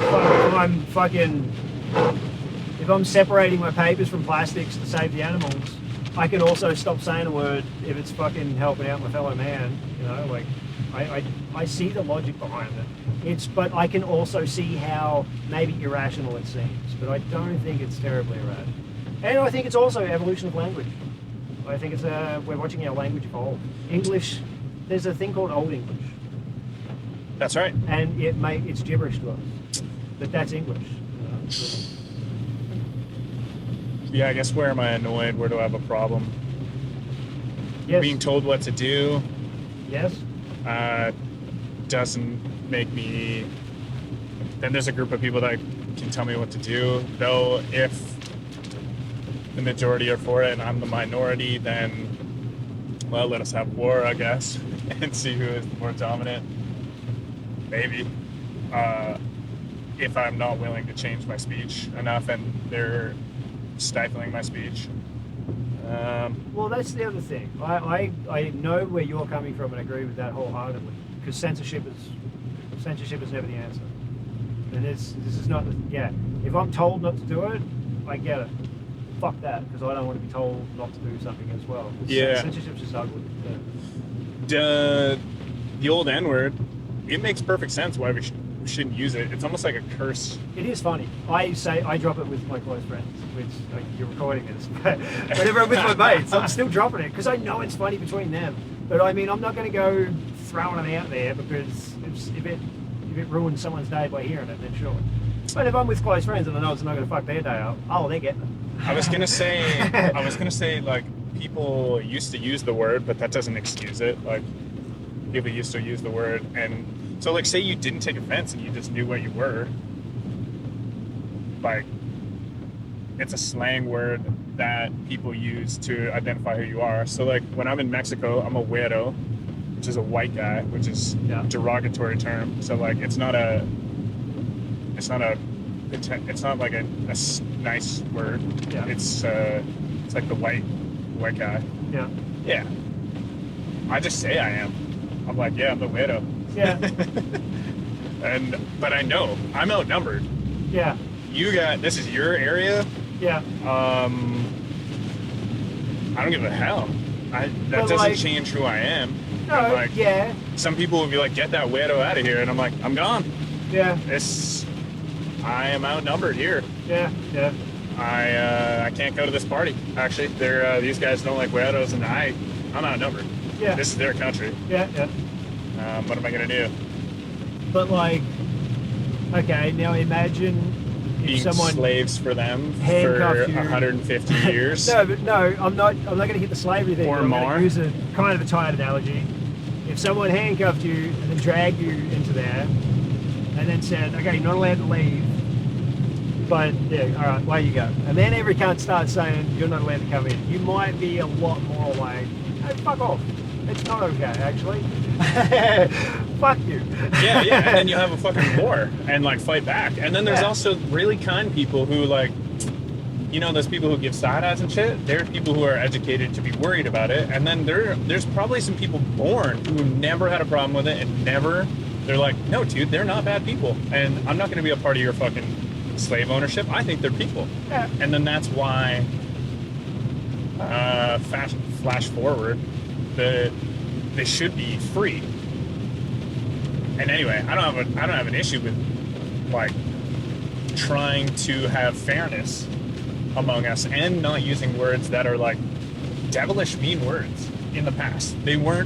if I'm separating my papers from plastics to save the animals, I can also stop saying a word if it's fucking helping out my fellow man. You know, like I see the logic behind it. But I can also see how maybe irrational it seems, but I don't think it's terribly irrational. And I think it's also evolution of language. I think it's we're watching our language evolve. English, there's a thing called Old English. That's right. And it's gibberish to us, but that's English. Yeah, I guess where am I annoyed? Where do I have a problem? Yes. Being told what to do. Yes. Doesn't make me. Then there's a group of people that can tell me what to do. Though if the majority are for it and I'm the minority, then well, let us have war, I guess, and see who is more dominant. Maybe. If I'm not willing to change my speech enough and they're stifling my speach. Well, that's the other thing. I know where you're coming from and agree with that wholeheartedly, because censorship is never the answer. And this is not. Yeah, if I'm told not to do it, I get it. Fuck that, because I don't want to be told not to do something as well. Yeah. Censorship's just ugly. The old N-word, it makes perfect sense why we shouldn't use it. It's almost like a curse. It is funny. I drop it with my close friends, which like, you're recording this, but whenever I'm with my mates, I'm still dropping it because I know it's funny between them. But I mean, I'm not going to go throwing it out there because if it ruins someone's day by hearing it, then sure. But if I'm with close friends and I know it's not going to fuck their day up, oh, they're getting it. I was gonna say like people used to use the word, but that doesn't excuse it. Like people used to use the word, and so like say you didn't take offense and you just knew what you were. Like it's a slang word that people use to identify who you are. So like when I'm in Mexico, I'm a güero, which is a white guy, which is a derogatory term. So like it's not like a nice word. Yeah. It's like the white guy. Yeah. Yeah. I just say I am. I'm like, yeah, I'm the widow. Yeah. But I know I'm outnumbered. Yeah. This is your area. Yeah. I don't give a hell. That doesn't like, change who I am. No. Like, yeah. Some people will be like, get that widow out of here, and I'm like, I'm gone. Yeah. I am outnumbered here. Yeah, yeah. I can't go to this party. Actually, these guys don't like weirdos, and I'm outnumbered. Yeah. This is their country. Yeah, yeah. What am I gonna do? But like, okay, now imagine if being someone slaves for them for 150 years. No, I'm not gonna hit the slavery thing. Or I'm more. gonna use a kind of a tired analogy. If someone handcuffed you and then dragged you into there, and then said, okay, you're not allowed to leave. But yeah, all right, away you go. And then every cunt starts saying you're not allowed to come in. You might be a lot more like, hey, fuck off. It's not okay, actually. Fuck you. Yeah, and then you have a fucking war and like fight back. And then there's Yeah. also really kind people who like, you know, those people who give side eyes and shit. There's people who are educated to be worried about it. And then there's probably some people born who never had a problem with it and they're like, no, dude, they're not bad people. And I'm not going to be a part of your fucking slave ownership. I think they're people. Yeah. And then that's why, flash forward, they should be free. And anyway, I don't have an issue with like trying to have fairness among us and not using words that are like devilish mean words in the past. They're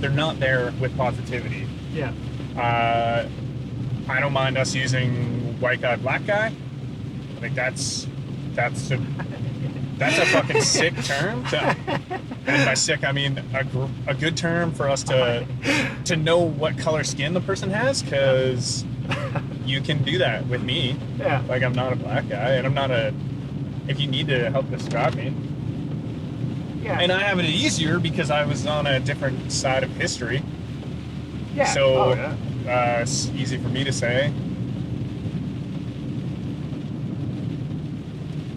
not there with positivity. Yeah. I don't mind us using white guy, black guy. I think that's a fucking sick term. And by sick, I mean a good term for us to know what color skin the person has, because you can do that with me. Yeah. Like, I'm not a black guy, and I'm not if you need to help describe me. Yeah. And I have it easier because I was on a different side of history. Yeah. So Oh, yeah. it's easy for me to say.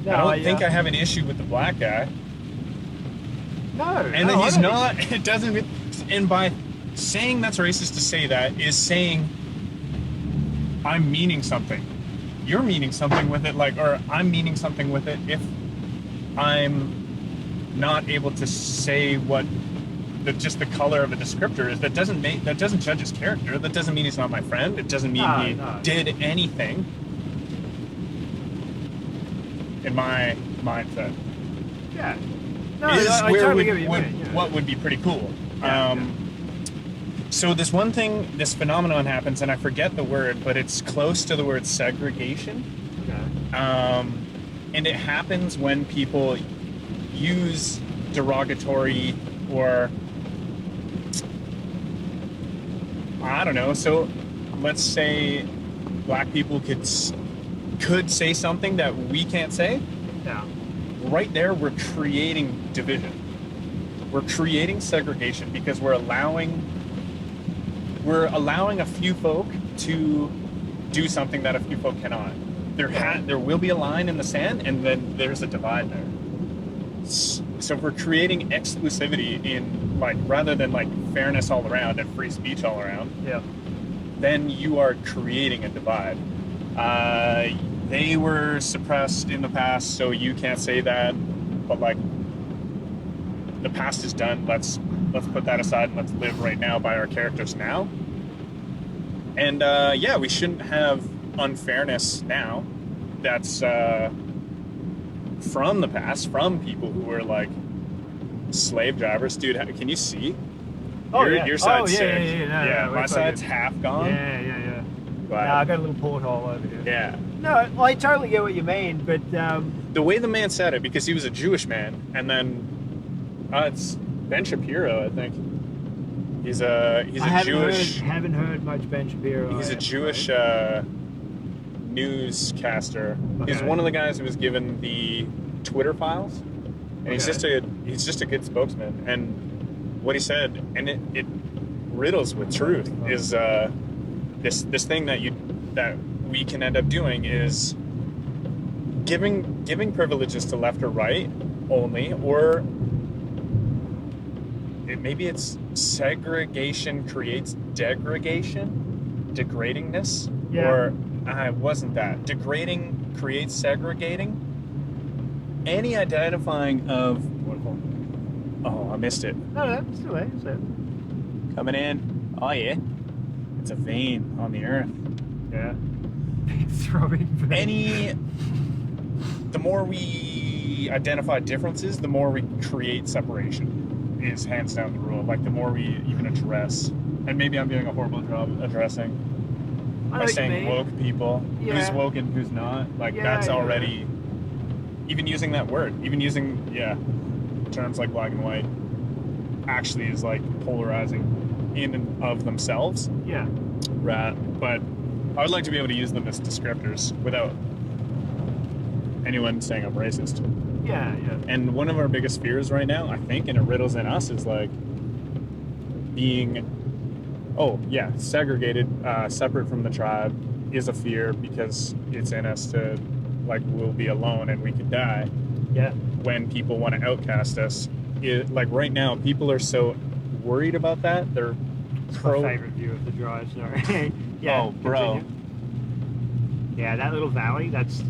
No, I don't think I have an issue with the black guy. No. And no, then I he's don't not, it doesn't, and by saying that's racist to say that is saying I'm meaning something. You're meaning something with it, like, or I'm meaning something with it if I'm not able to say what just the color of a descriptor is. That doesn't judge his character. That doesn't mean he's not my friend. It doesn't mean he did anything. In my mindset. Yeah. No, Is I where totally get what you mean. Yeah. what would be pretty cool. Yeah, So this phenomenon happens, and I forget the word, but it's close to the word segregation. Okay. And it happens when people use derogatory or I don't know. So let's say black people could say something that we can't say. Yeah. Right there, we're creating division. We're creating segregation because we're allowing a few folk to do something that a few folk cannot. There will be a line in the sand, and then there's a divide there. So we're creating exclusivity in, like, rather than like fairness all around and free speech all around. Yeah. Then you are creating a divide. They were suppressed in the past, so you can't say that. But like, the past is done. Let's put that aside and let's live right now by our characters now. And yeah, we shouldn't have unfairness now. That's from the past, from people who were like slave drivers. Dude, can you see? Oh, Your side's yeah, sick. yeah, My side's half gone. Yeah. But, I got a little porthole over here. yeah. No, I totally get what you mean, but The way the man said it, because he was a Jewish man, and then it's Ben Shapiro, I think. He's a Jewish. Haven't heard much Ben Shapiro. He's a Jewish newscaster. He's Okay. one of the guys who was given the Twitter files, and he's just a good spokesman. And what he said, and it riddles with truth, is this thing that we can end up doing is giving privileges to left or right only, or maybe it's segregation creates degradingness, Yeah. or wasn't that degrading creates segregating? Any identifying of I missed it. No, it's still there. It's there. Coming in. Oh yeah, it's a vein on the earth. Yeah. Throbbing vein. The more we identify differences, the more we create separation, is hands down the rule. Like, the more we even address, and maybe I'm doing a horrible job addressing I know by what you saying mean. woke people, Yeah. who's woke and who's not. Like, Yeah, that's yeah. already, even using that word, even using, terms like black and white, actually is like polarizing in and of themselves. Yeah. Right. But I would like to be able to use them as descriptors without anyone saying I'm racist. Yeah. And one of our biggest fears right now, I think, and it riddles in us, is like being, segregated, separate from the tribe is a fear because it's in us to, like, we'll be alone and we could die. Yeah. When people want to outcast us, like right now, people are so worried about that. They're my favorite view of the drive. Sorry. Yeah. Oh, bro. Continue. Yeah, that little valley. That's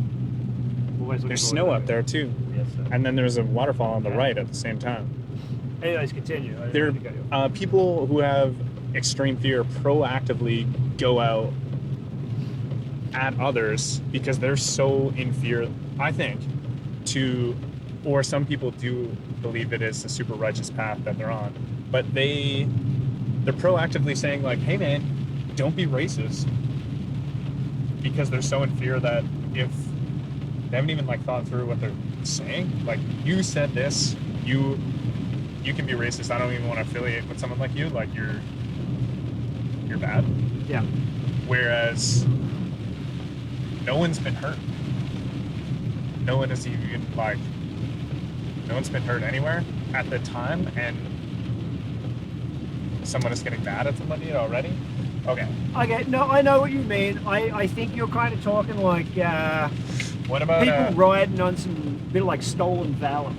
always looking There's forward snow to up it. there too, Yes, sir. and then there's a waterfall on the Yeah. right at the same time. Anyways, continue. I There, didn't mean to cut you off. people who have extreme fear proactively go out at others because they're so in fear, I think, or some people do believe it is a super righteous path that they're on, but they're proactively saying, like, hey man, don't be racist, because they're so in fear that if they haven't even, like, thought through what they're saying, like, you said this, you can be racist, I don't even want to affiliate with someone like you, like, you're bad. Yeah. Whereas no one's been hurt. No one has even, like, no one's been hurt anywhere at the time, and someone is getting mad at somebody already. Okay. No, I know what you mean. I think you're kind of talking like What about people riding on some bit of like stolen valor.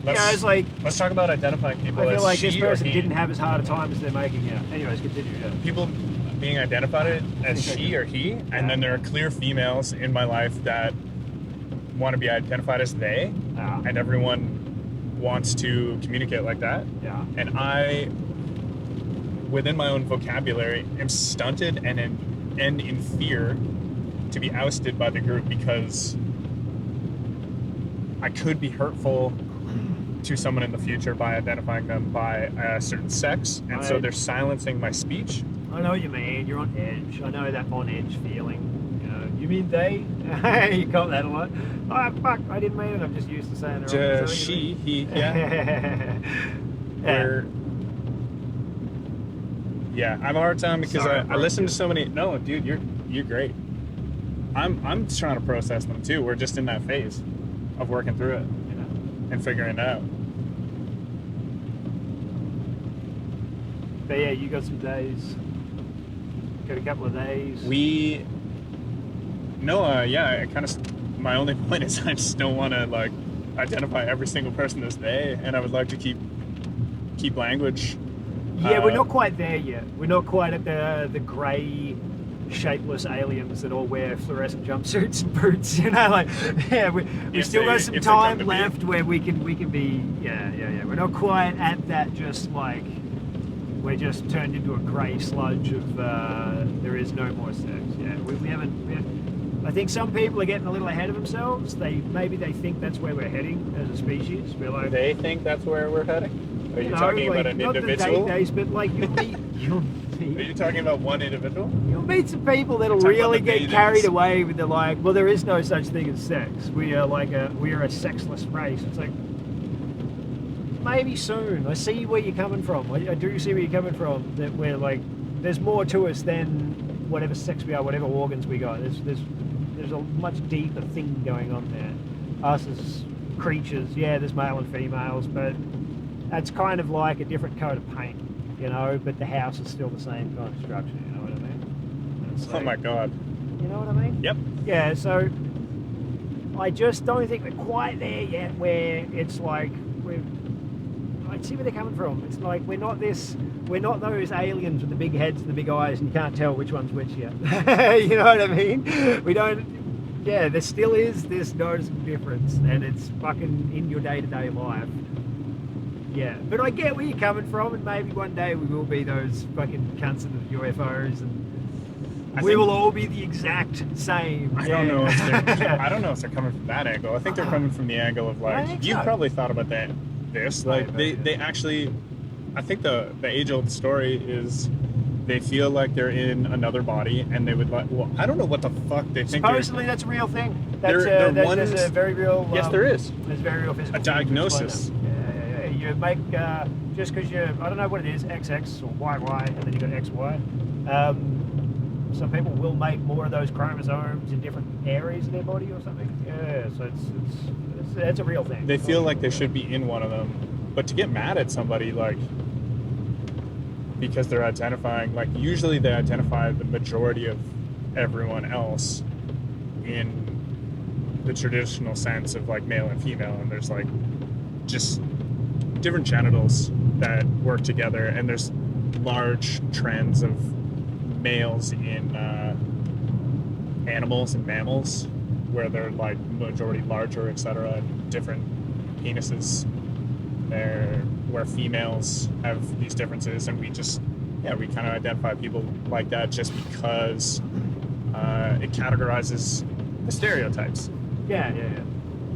It's like, let's talk about identifying people I feel as like this she or person he. didn't have as hard a time as they're making out. Anyways, continue. Yeah. People being identified as she or he, and then there are clear females in my life that want to be identified as they, and everyone wants to communicate like that. Yeah. And I, within my own vocabulary, am stunted and in fear to be ousted by the group because I could be hurtful to someone in the future by identifying them by a certain sex, and so they're silencing my speech. I know what you mean. You're on edge. I know that on edge feeling. You mean they? You got that a lot. Oh, fuck, I didn't mean it. I'm just used to saying it. To she, he, yeah. Yeah, I have a hard time because Sorry, I listen to so many. No, dude, you're great. I'm trying to process them too. We're just in that phase of working through it, and figuring it out. But yeah, you got some days. Got a couple of days. I kind of. My only point is I just don't want to, like, identify every single person as they, and I would like to keep language. Yeah, we're not quite there yet. We're not quite at the grey, shapeless aliens that all wear fluorescent jumpsuits and boots. We still got some time left where we can be. Yeah. We're not quite at that. Just like we're just turned into a grey sludge of there is no more sex. Yeah, we haven't. I think some people are getting a little ahead of themselves. Maybe they think that's where we're heading as a species. We're like, they think that's where we're heading. Are you talking about an individual? Not the days, but like you'll meet. Are you talking about one individual? You'll meet some people that'll really get carried away with the like, well, there is no such thing as sex. We are a sexless race. It's like, maybe soon. I see where you're coming from. I do see where you're coming from. That we're like, there's more to us than whatever sex we are, whatever organs we got. There's a much deeper thing going on there. Us as creatures, yeah, there's male and females, but that's kind of like a different coat of paint, but the house is still the same kind of structure, you know what I mean? Oh my God. You know what I mean? Yep. Yeah, so I just don't think we're quite there yet where it's like, I see where they're coming from. It's like we're not those aliens with the big heads and the big eyes and you can't tell which one's which yet. You know what I mean? There still is this noticeable difference, and it's fucking in your day-to-day life. Yeah, but I get where you're coming from, and maybe one day we will be those fucking cunts of the UFOs, and we will all be the exact same. I don't know if they're coming from that angle. I think they're coming from the angle of, like, you've probably thought about this. Like, they actually, I think the age-old story is they feel like they're in another body, and they would like. Well, I don't know what the fuck they think. Supposedly, that's a real thing. There's a very real. Yes, there is. There's very real physical. A diagnosis. Yeah. You make just because I don't know what it is, XX or YY, and then you got XY. Some people will make more of those chromosomes in different areas of their body or something. Yeah, so it's a real thing. They feel like they should be in one of them, but to get mad at somebody, like, because they're identifying, like, usually they identify the majority of everyone else in the traditional sense of, like, male and female, and there's, like, just different genitals that work together, and there's large trends of males in animals and mammals where they're, like, majority larger, etc., and different penises there, where females have these differences, and we kind of identify people like that just because it categorizes the stereotypes. Yeah.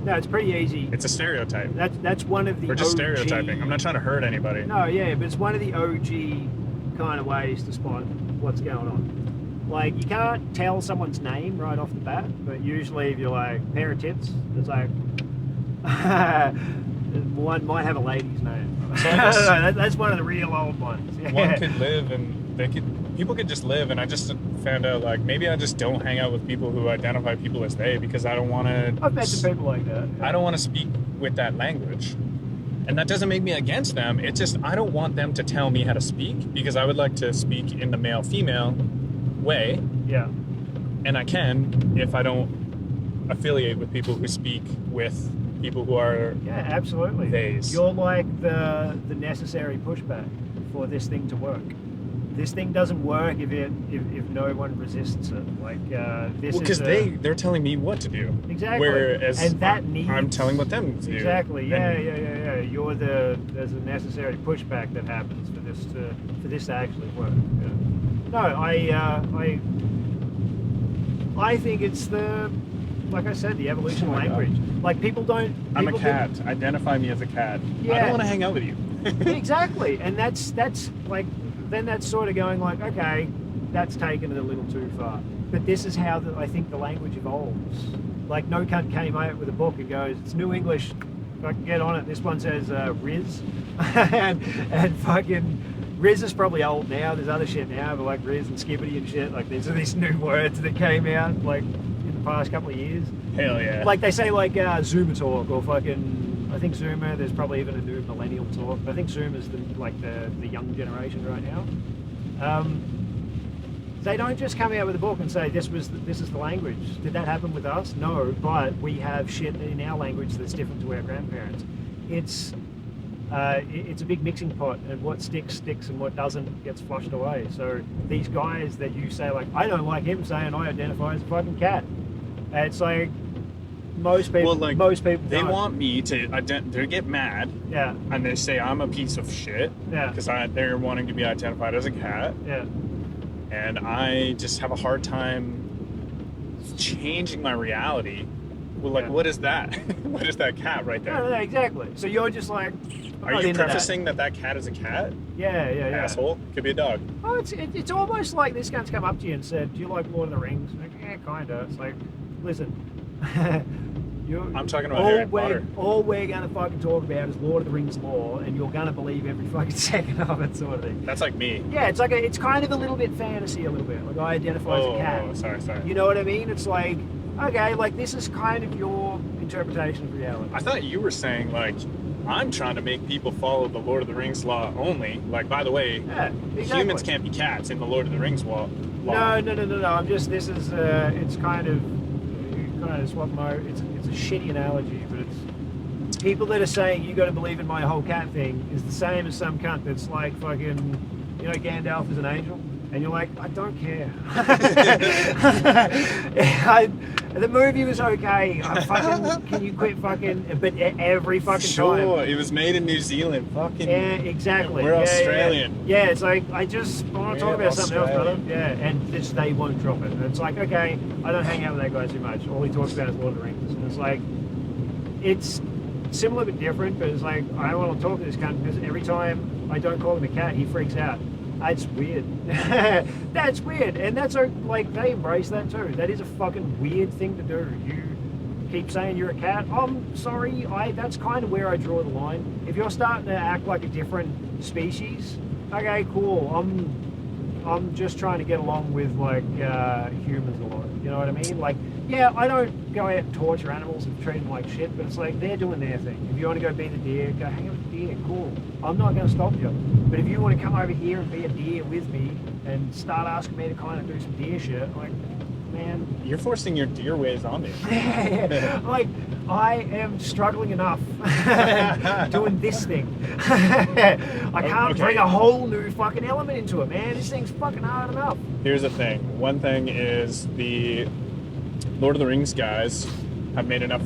No, it's pretty easy. It's a stereotype. That's one of the We're just OG stereotyping. I'm not trying to hurt anybody. No, yeah, but it's one of the OG kind of ways to spot what's going on. Like, you can't tell someone's name right off the bat, but usually if you're like, pair of tits, it's like, one might have a lady's name. So I guess that's one of the real old ones. Yeah. one could live, and people could just live, and I just found out, like, maybe I just don't hang out with people who identify people as they, because I don't want to. I've met some people like that. Yeah. I don't want to speak with that language. And that doesn't make me against them. It's just I don't want them to tell me how to speak, because I would like to speak in the male-female way. Yeah. And I can if I don't affiliate with people who speak with people who are absolutely. theys. You're like the necessary pushback for this thing to work. This thing doesn't work if no one resists it. Like this well, because they're telling me what to do. Exactly. Whereas and that needs, I'm telling what them to do. Exactly. Yeah. You're there's a necessary pushback that happens for this to actually work. Yeah. No, I think it's like I said, the evolution of language. Like, people don't. I'm a cat. Identify me as a cat. Yeah. I don't want to hang out with you. Exactly, and that's like, then that's sort of going like, okay, that's taken it a little too far. But this is how I think the language evolves. Like, no cunt came out with a book and goes, it's New English, fucking get on it. This one says Riz, and fucking Riz is probably old now. There's other shit now, but like Riz and Skibbity and shit. Like, these are these new words that came out like in the past couple of years. Hell yeah. Like, they say like Zoomer talk, or fucking, I think Zoomer, there's probably even a new millennial talk, but I think Zoomer's the young generation right now. They don't just come out with a book and say, this is the language. Did that happen with us? No, but we have shit in our language that's different to our grandparents. It's a big mixing pot, and what sticks and what doesn't gets flushed away. So these guys that you say, like, I don't like him saying I identify as a fucking cat. And it's like, most people they don't. want me to get mad. Yeah. And they say I'm a piece of shit. Yeah. Because they're wanting to be identified as a cat. Yeah. And I just have a hard time changing my reality. Well, like, what is that? What is that cat right there? No, exactly. So you're just like, are you prefacing that cat is a cat? Yeah. Asshole. Could be a dog. Oh, it's almost like this guy's come up to you and said, do you like Lord of the Rings? Like, yeah, kinda. It's like, listen, I'm talking about Harry Potter. All we're gonna fucking talk about is Lord of the Rings lore, and you're gonna believe every fucking second of it, sort of thing. That's like me. Yeah, it's kind of a little bit fantasy, a little bit. Like, I identify as a cat. Oh, sorry. You know what I mean? It's like, okay, like, this is kind of your interpretation of reality. I thought you were saying, like, I'm trying to make people follow the Lord of the Rings law only. Like, by the way, humans can't be cats in the Lord of the Rings law. No. I'm just, this is, it's kind of swap mode. It's a shitty analogy, but it's people that are saying you got to believe in my whole cat thing is the same as some cunt that's like fucking, you know, Gandalf is an angel, and you're like, I don't care. The movie was okay. Can you quit fucking? But every fucking time. Sure, it was made in New Zealand. Fucking. Yeah, exactly. We're Australian. Yeah, it's like, I just want to talk about something else, brother. Yeah, and they won't drop it. And it's like, okay, I don't hang out with that guy too much. All he talks about is Lord of the Rings. And it's like, it's similar but different, but it's like, I don't want to talk to this cunt because every time I don't call him a cat, he freaks out. It's weird. That's weird. And that's like, they embrace that too. That is a fucking weird thing to do. You keep saying you're a cat. I'm sorry, that's kind of where I draw the line. If you're starting to act like a different species, okay, cool. I'm just trying to get along with like humans a lot. You know know what I mean? Like, yeah, I don't go out and torture animals and treat them like shit, but it's like they're doing their thing. If you want to go be the deer, go hang out with the deer, cool. I'm not going to stop you. But if you want to come over here and be a deer with me and start asking me to kind of do some deer shit, like, man, You're forcing your deer ways on me. like, I am struggling enough doing this thing. I can't Okay. bring a whole new fucking element into it, man. This thing's fucking hard enough. Here's the thing. One thing is the Lord of the Rings guys have made enough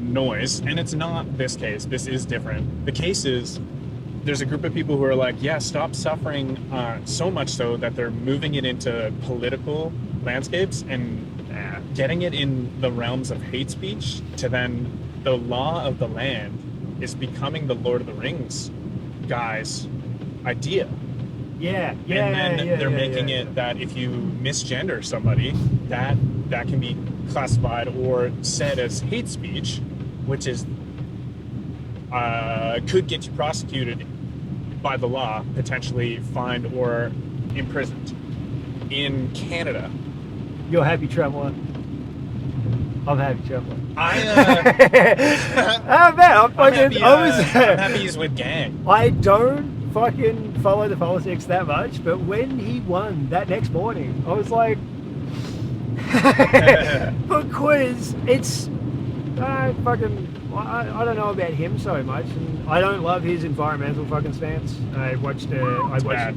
noise, and it's not this case. This is different. The case is there's a group of people who are like, yeah, stop suffering so much so that they're moving it into political landscapes and getting it in the realms of hate speech to then the law of the land is becoming the Lord of the Rings guys' idea. Yeah, And then they're making it that if you misgender somebody, that can be classified or said as hate speech, which is could get you prosecuted by the law, potentially fined or imprisoned. In Canada, You're happy traveler. I'm happy traveler. Oh man, I'm fucking. I'm happy he's with gang. I don't fucking follow the politics that much, but when he won that next morning, I was like, because it's fucking. I don't know about him so much, and I don't love his environmental fucking stance. I watched. bad.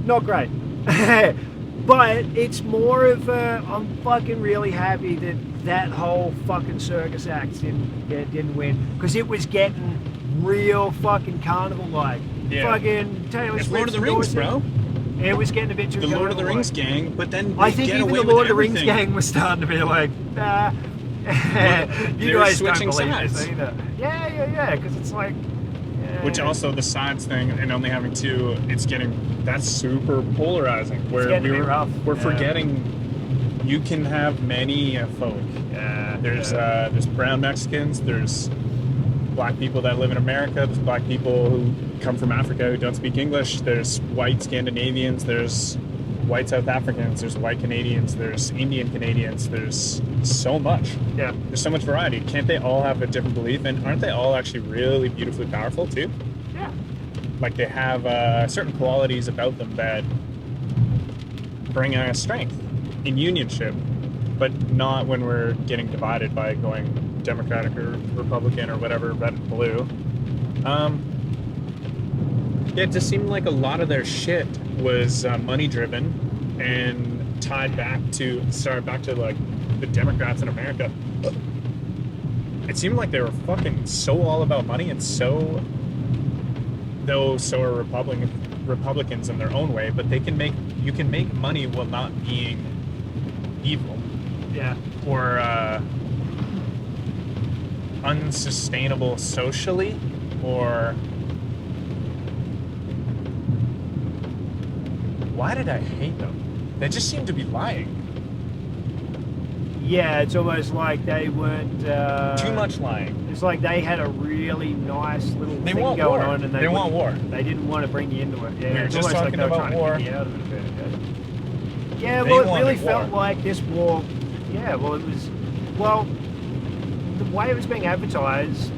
Not great. But it's more of I'm fucking really happy that whole fucking circus act didn't win, because it was getting real fucking carnival-like. Yeah. Fucking Taylor It's Swift Lord of the Rings, bro. It was getting a bit too The Lord of the carnival-like. Rings gang, but then I they think get even away the with Lord of the Rings everything. gang was starting to be like, you they're guys don't switching believe sides. this either. Yeah, because it's like... Which also the sides thing and only having two, that's super polarizing. Where getting a bit rough. we're Yeah. forgetting you can have many folk. There's brown Mexicans, there's black people that live in America, there's black people who come from Africa who don't speak English, there's white Scandinavians, there's white South Africans, there's white Canadians, there's Indian Canadians, there's so much. Yeah. There's so much variety. Can't they all have a different belief? And aren't they all actually really beautifully powerful too? Yeah. Like they have certain qualities about them that bring a strength in unionship, but not when we're getting divided by going Democratic or Republican or whatever, red and blue. Yeah, it just seemed like a lot of their shit was money driven and tied back to like the Democrats in America. It seemed like they were fucking so all about money, and so are Republicans in their own way, but you can make money while not being evil. Yeah. Or unsustainable socially, or why did I hate them? They just seem to be lying. Yeah, it's almost like they weren't... Too much lying. It's like they had a really nice little They thing want going war. on, and They want war. They didn't want to bring you into it. Yeah, We were it's just almost like talking they were about trying war. to get you out of it a bit. Yeah, They well, it wanted really war. felt like this war. Yeah, well, it was. Well, the way it was being advertised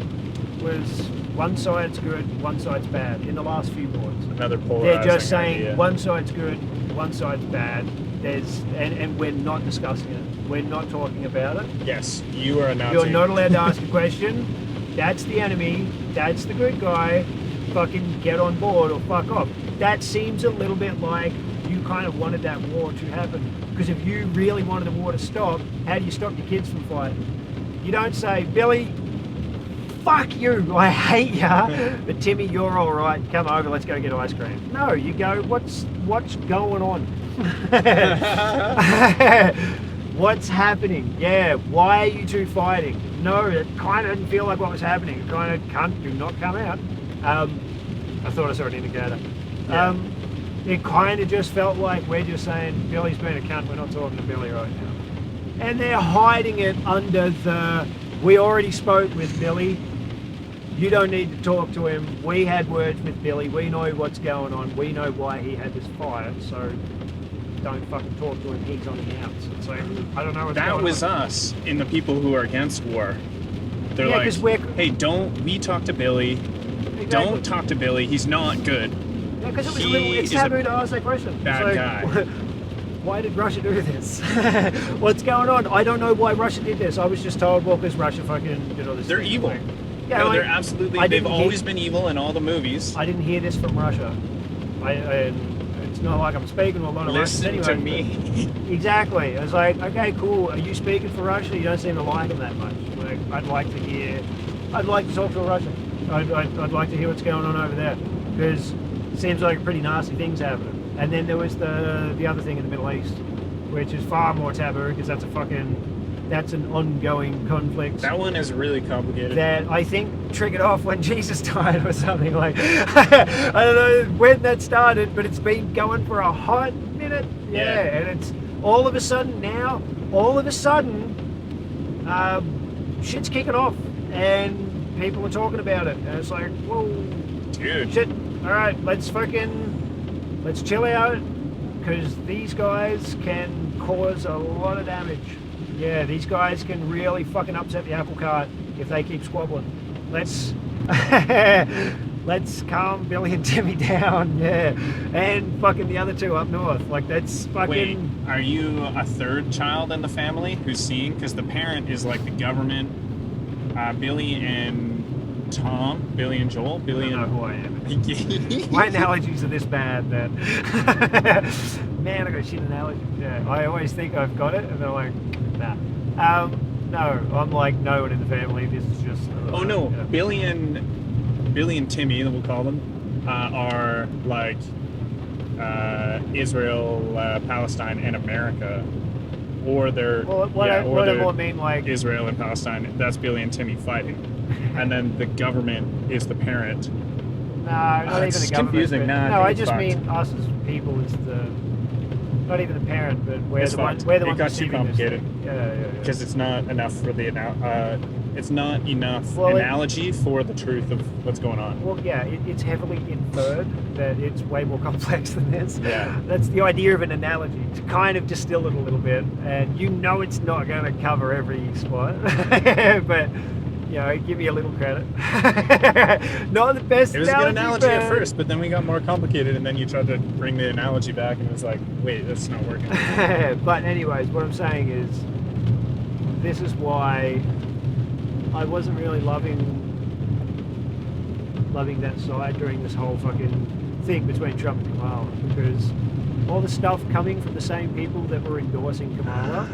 was one side's good, one side's bad. In the last few wars, Another polarizing they're just saying idea. one side's good, one side's bad. And we're not discussing it. We're not talking about it. Yes, you are a Nazi. You're not allowed to ask a question. That's the enemy. That's the good guy. Fucking get on board or fuck off. That seems a little bit like you kind of wanted that war to happen. Because if you really wanted the war to stop, how do you stop your kids from fighting? You don't say, Billy, fuck you, I hate ya, but Timmy, you're all right. Come over, let's go get ice cream. No, you go, what's going on? What's happening? Yeah, why are you two fighting? No, it kind of didn't feel like what was happening. It kind of do not come out. I thought I saw an indicator. Yeah. It kind of just felt like we're just saying, Billy's been a cunt, we're not talking to Billy right now. And they're hiding it under the, we already spoke with Billy, you don't need to talk to him, we had words with Billy, we know what's going on, we know why he had this fire, so don't fucking talk to him. He's on the outs. It's like, I don't know what's That going was on. us in the people who are against war. They're Yeah, like, 'cause we're- hey, we talk to Billy. Exactly. Don't talk to Billy. He's not good. Yeah, because it was He it's is a taboo to ask that question. It's bad like, guy. Why did Russia do this? What's going on? I don't know why Russia did this. I was just told, well, because Russia fucking did all this. They're thing. evil. Like, yeah, No, like, they're absolutely. I They've didn't always hear- been evil in all the movies. I didn't hear this from Russia. It's not like I'm speaking to a lot of Listen Russians to anyway. me. but- Exactly. I was like, okay, cool. Are you speaking for Russia? You don't seem to like them that much. Like, I'd like to talk to a Russian. I'd like to hear what's going on over there, because it seems like pretty nasty things happening. And then there was the other thing in the Middle East, which is far more taboo, because that's an ongoing conflict. That one is really complicated. That I think triggered off when Jesus died or something. Like, I don't know when that started, but it's been going for a hot minute. Yeah. And it's all of a sudden now, shit's kicking off, and people are talking about it, and it's like, whoa, Dude. shit. All right, let's chill out, because these guys can cause a lot of damage. Yeah, these guys can really fucking upset the apple cart if they keep squabbling. Let's calm Billy and Timmy down, yeah, and fucking the other two up north. Like, that's fucking. Wait, are you a third child in the family who's seeing? Because the parent is like the government. Billy and Tom, Billy and Joel, Billy I don't know and. who I am. My analogies are this bad that man, I got shit analogies. Yeah, I always think I've got it, and they're like, nah. No, I'm like no one in the family. This is just. Oh no, yeah. Billy and Timmy, we'll call them, are like Israel, Palestine, and America, or they're What I more mean, like, Israel and Palestine. That's Billy and Timmy fighting, and then the government is the parent. no, not even it's the government. confusing. but- Nah, I no, think I it's just fucked. mean us as people is the. Not even the parent, but we're It's the ones. fucked. We're the It ones got too receiving this complicated. thing. Yeah. Because it's not enough for the it's not enough Well, analogy for the truth of what's going on. Well, yeah, it's heavily inferred that it's way more complex than this. Yeah. That's the idea of an analogy, to kind of distill it a little bit, and you know it's not going to cover every spot, but, you know, give me a little credit. Not the best It was a good analogy at but- first, but then we got more complicated, and then you tried to bring the analogy back, and it was like, wait, that's not working. But anyways, what I'm saying is, this is why I wasn't really loving that side during this whole fucking thing between Trump and Kamala, because all the stuff coming from the same people that were endorsing Kamala,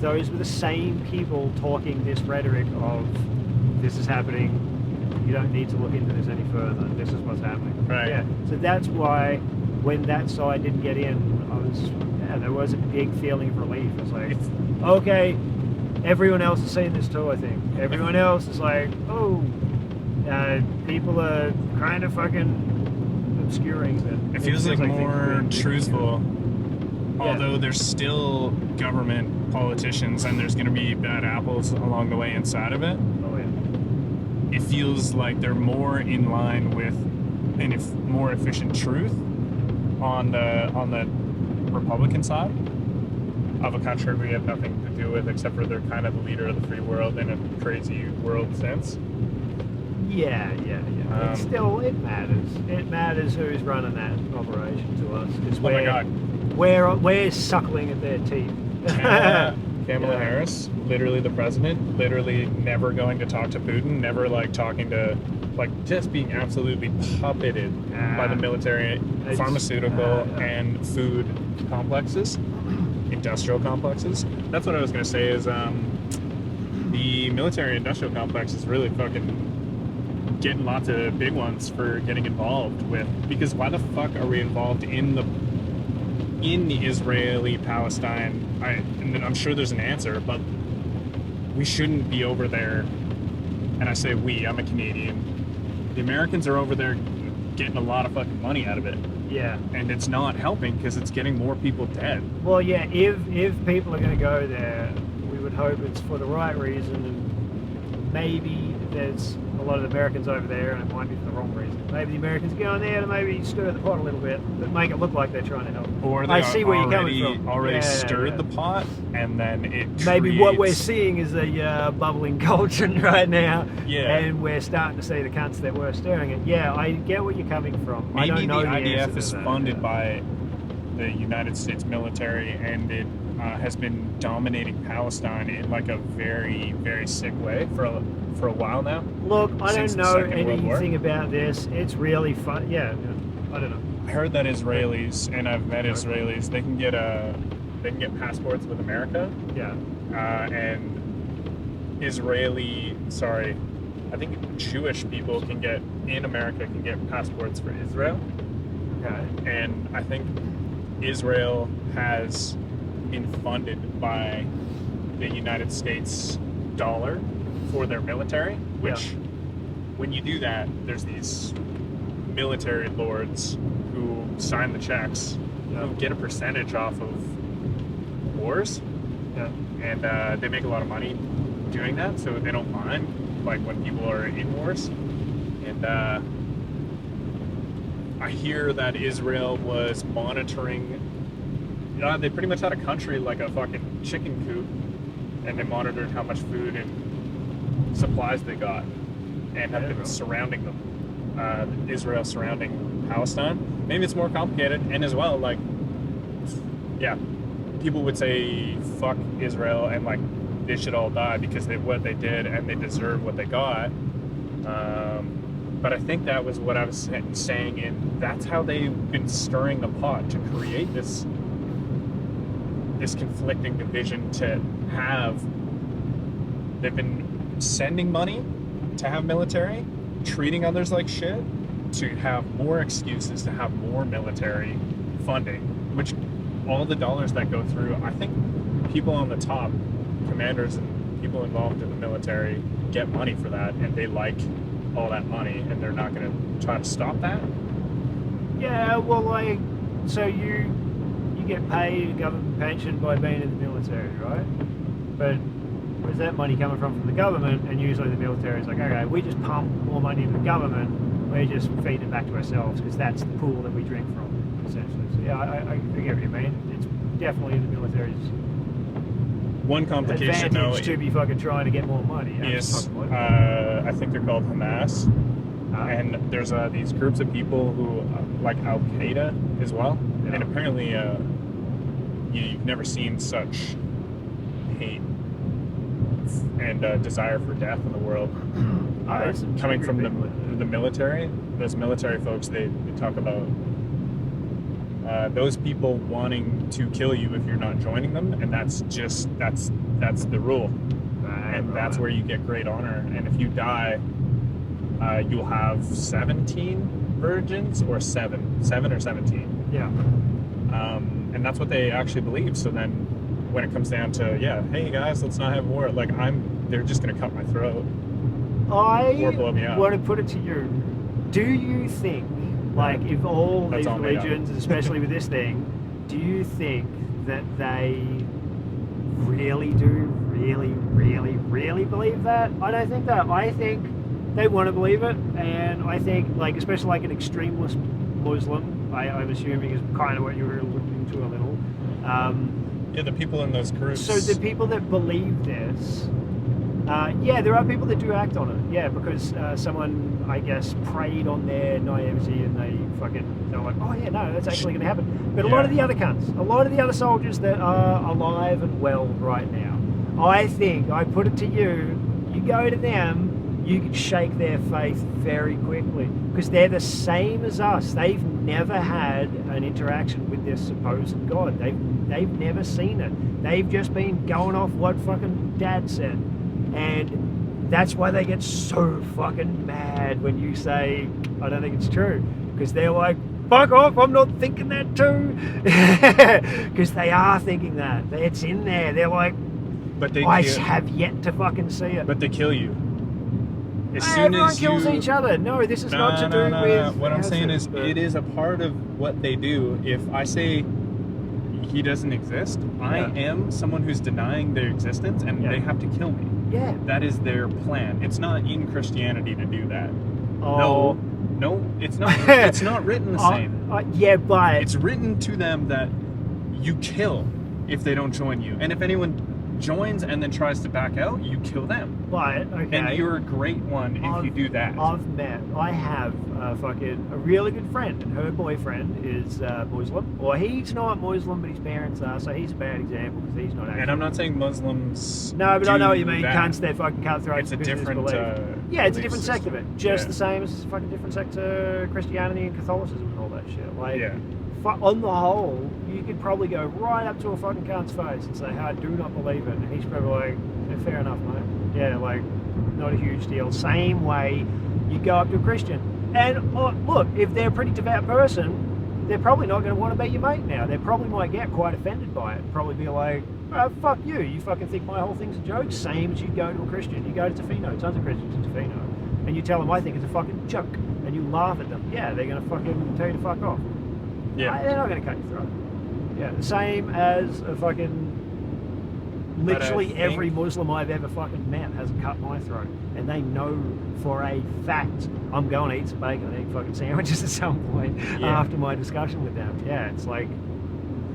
those were the same people talking this rhetoric of, this is happening, you don't need to look into this any further, this is what's happening. Right. Yeah. So that's why when that side didn't get in, there was a big feeling of relief. It's like, okay, everyone else is saying this too, I think. Everyone else is like, oh, people are kind of fucking obscuring it. It feels like we're more being truthful. Yeah. Although there's still government politicians, and there's going to be bad apples along the way inside of it. Oh, yeah. It feels like they're more in line with more efficient truth on the Republican side of a country we have nothing to do with, except for they're kind of the leader of the free world in a crazy world sense. Yeah. But still, it matters. It matters who's running that operation to us. Because Oh my God. we're suckling at their teeth. Kamala Harris, literally the president, literally never going to talk to Putin, never like talking to, like just being absolutely puppeted by the military, It's- pharmaceutical, and food complexes, industrial complexes. That's what I was going to say is the military industrial complex is really fucking getting lots of big ones for getting involved with, because why the fuck are we involved in the Israeli-Palestine, and I'm sure there's an answer, but we shouldn't be over there, and I say we, I'm a Canadian. The Americans are over there getting a lot of fucking money out of it, Yeah. and it's not helping because it's getting more people dead. Well, yeah, if people are going to go there, we would hope it's for the right reason, and maybe there's a lot of Americans over there, and it might be for the wrong reason. Maybe the Americans go in there to maybe stir the pot a little bit, but make it look like they're trying to help. Or they I see where you're coming from. already Yeah, stirred yeah. the pot, and then it Maybe what we're creates- seeing is a bubbling cauldron right now, Yeah. and we're starting to see the cunts that were stirring it. Yeah, I get where you're coming from. I Maybe don't know the answer IDF to is that. funded by the United States military, and it has been dominating Palestine in like a very, very sick way for a while now. Look, I since don't the know Second World War. anything about this. It's really fun. Yeah, I don't know. I heard that Israelis, and I've met Israelis, they can get passports with America, Yeah. and I think Jewish people can get passports for Israel. Okay. And I think Israel has been funded by the United States dollar for their military, which when you do that, there's these military lords who sign the checks who get a percentage off of wars, and they make a lot of money doing that, so they don't mind like when people are in wars. And I hear that Israel was monitoring. They pretty much had a country like a fucking chicken coop, and they monitored how much food and supplies they got, and have been surrounding them. Israel surrounding Palestine. Maybe it's more complicated, and as well, like, yeah, people would say fuck Israel and like they should all die because what they did and they deserve what they got. But I think that was what I was saying, and that's how they've been stirring the pot to create this conflicting division to have. They've been sending money to have military, treating others like shit, to have more excuses to have more military funding, which all the dollars that go through, I think people on the top, commanders and people involved in the military, get money for that, and they like all that money, and they're not going to try to stop that. Yeah, well, like, so you get paid a government pension by being in the military, right? But where's that money coming from the government? And usually the military is like, okay, we just pump more money into the government, we just feed it back to ourselves because that's the pool that we drink from, essentially. So yeah, I get what you mean. It's definitely in the military's One complication, advantage though, to be fucking trying to get more money. is I think they're called Hamas, and there's these groups of people who like Al Qaeda as well, and apparently you've never seen such hate and desire for death in the world coming from the military. Those military folks, they talk about those people wanting to kill you if you're not joining them, and that's the rule. And that's where you get great honor. And if you die, you'll have 17 virgins, or seven or 17. Yeah. And that's what they actually believe. So then when it comes down to, hey guys, let's not have war, like they're just gonna cut my throat or blow me up. I want to put it to you. Do you think, like, if all That's these all made up. religions, especially with this thing, do you think that they really believe that? I don't think that. I think they want to believe it, and I think, like, especially like an extremist Muslim, I'm assuming is kind of what you were looking to a little. The people in those groups. So the people that believe this, there are people that do act on it. Yeah, because someone, I guess, preyed on their naivety, and they're like, oh yeah, no, that's actually going to happen. But a lot of the other cunts, a lot of the other soldiers that are alive and well right now, I think, I put it to you, you go to them, you can shake their faith very quickly, because they're the same as us. They've never had an interaction with this supposed God. They've never seen it. They've just been going off what fucking Dad said. And that's why they get so fucking mad when you say, I don't think it's true. Because they're like, fuck off, I'm not thinking that too. Because they are thinking that. It's in there. They're like, but they I have yet to fucking see it. But they kill you. As soon Everyone as kills you... each other. No, this is not to do with... What I'm saying is, it is a part of what they do. If I say he doesn't exist. I am someone who's denying their existence, and they have to kill me. Yeah. That is their plan. It's not in Christianity to do that. Oh. No, it's not. It's not written the same. Yeah, but It's written to them that you kill if they don't join you, and if anyone joins and then tries to back out, you kill them. But okay. And you're a great one if you do that. I have a really good friend, and her boyfriend is Muslim. Or he's not Muslim, but his parents are, so he's a bad example because he's not actually. And I'm not saying Muslims. No, but I know what you mean. that. Cunts, they're fucking cutthroats. It's a because of this different. belief. Yeah, it's a belief different sect of system. it. Just the same as a fucking different sect to Christianity and Catholicism and all that shit. Like, Yeah. on the whole, you could probably go right up to a fucking cunt's face and say, "Hey, I do not believe it," and he's probably like, yeah, "Fair enough, mate. Yeah, like, not a huge deal." Same way you go up to a Christian, and look, if they're a pretty devout person, they're probably not going to want to be your mate now. They probably might get quite offended by it. Probably be like, "Oh, fuck you! You fucking think my whole thing's a joke?" Same as you go to a Christian. You go to Tofino, tons of Christians in Tofino, and you tell them, "I think it's a fucking joke," and you laugh at them. Yeah, they're going to fucking tell you to fuck off. Yeah. They're not going to cut your throat. Yeah, the same as a fucking. Literally every Muslim I've ever fucking met has cut my throat, and they know for a fact I'm going to eat some bacon and eat fucking sandwiches at some point after my discussion with them. Yeah, it's like.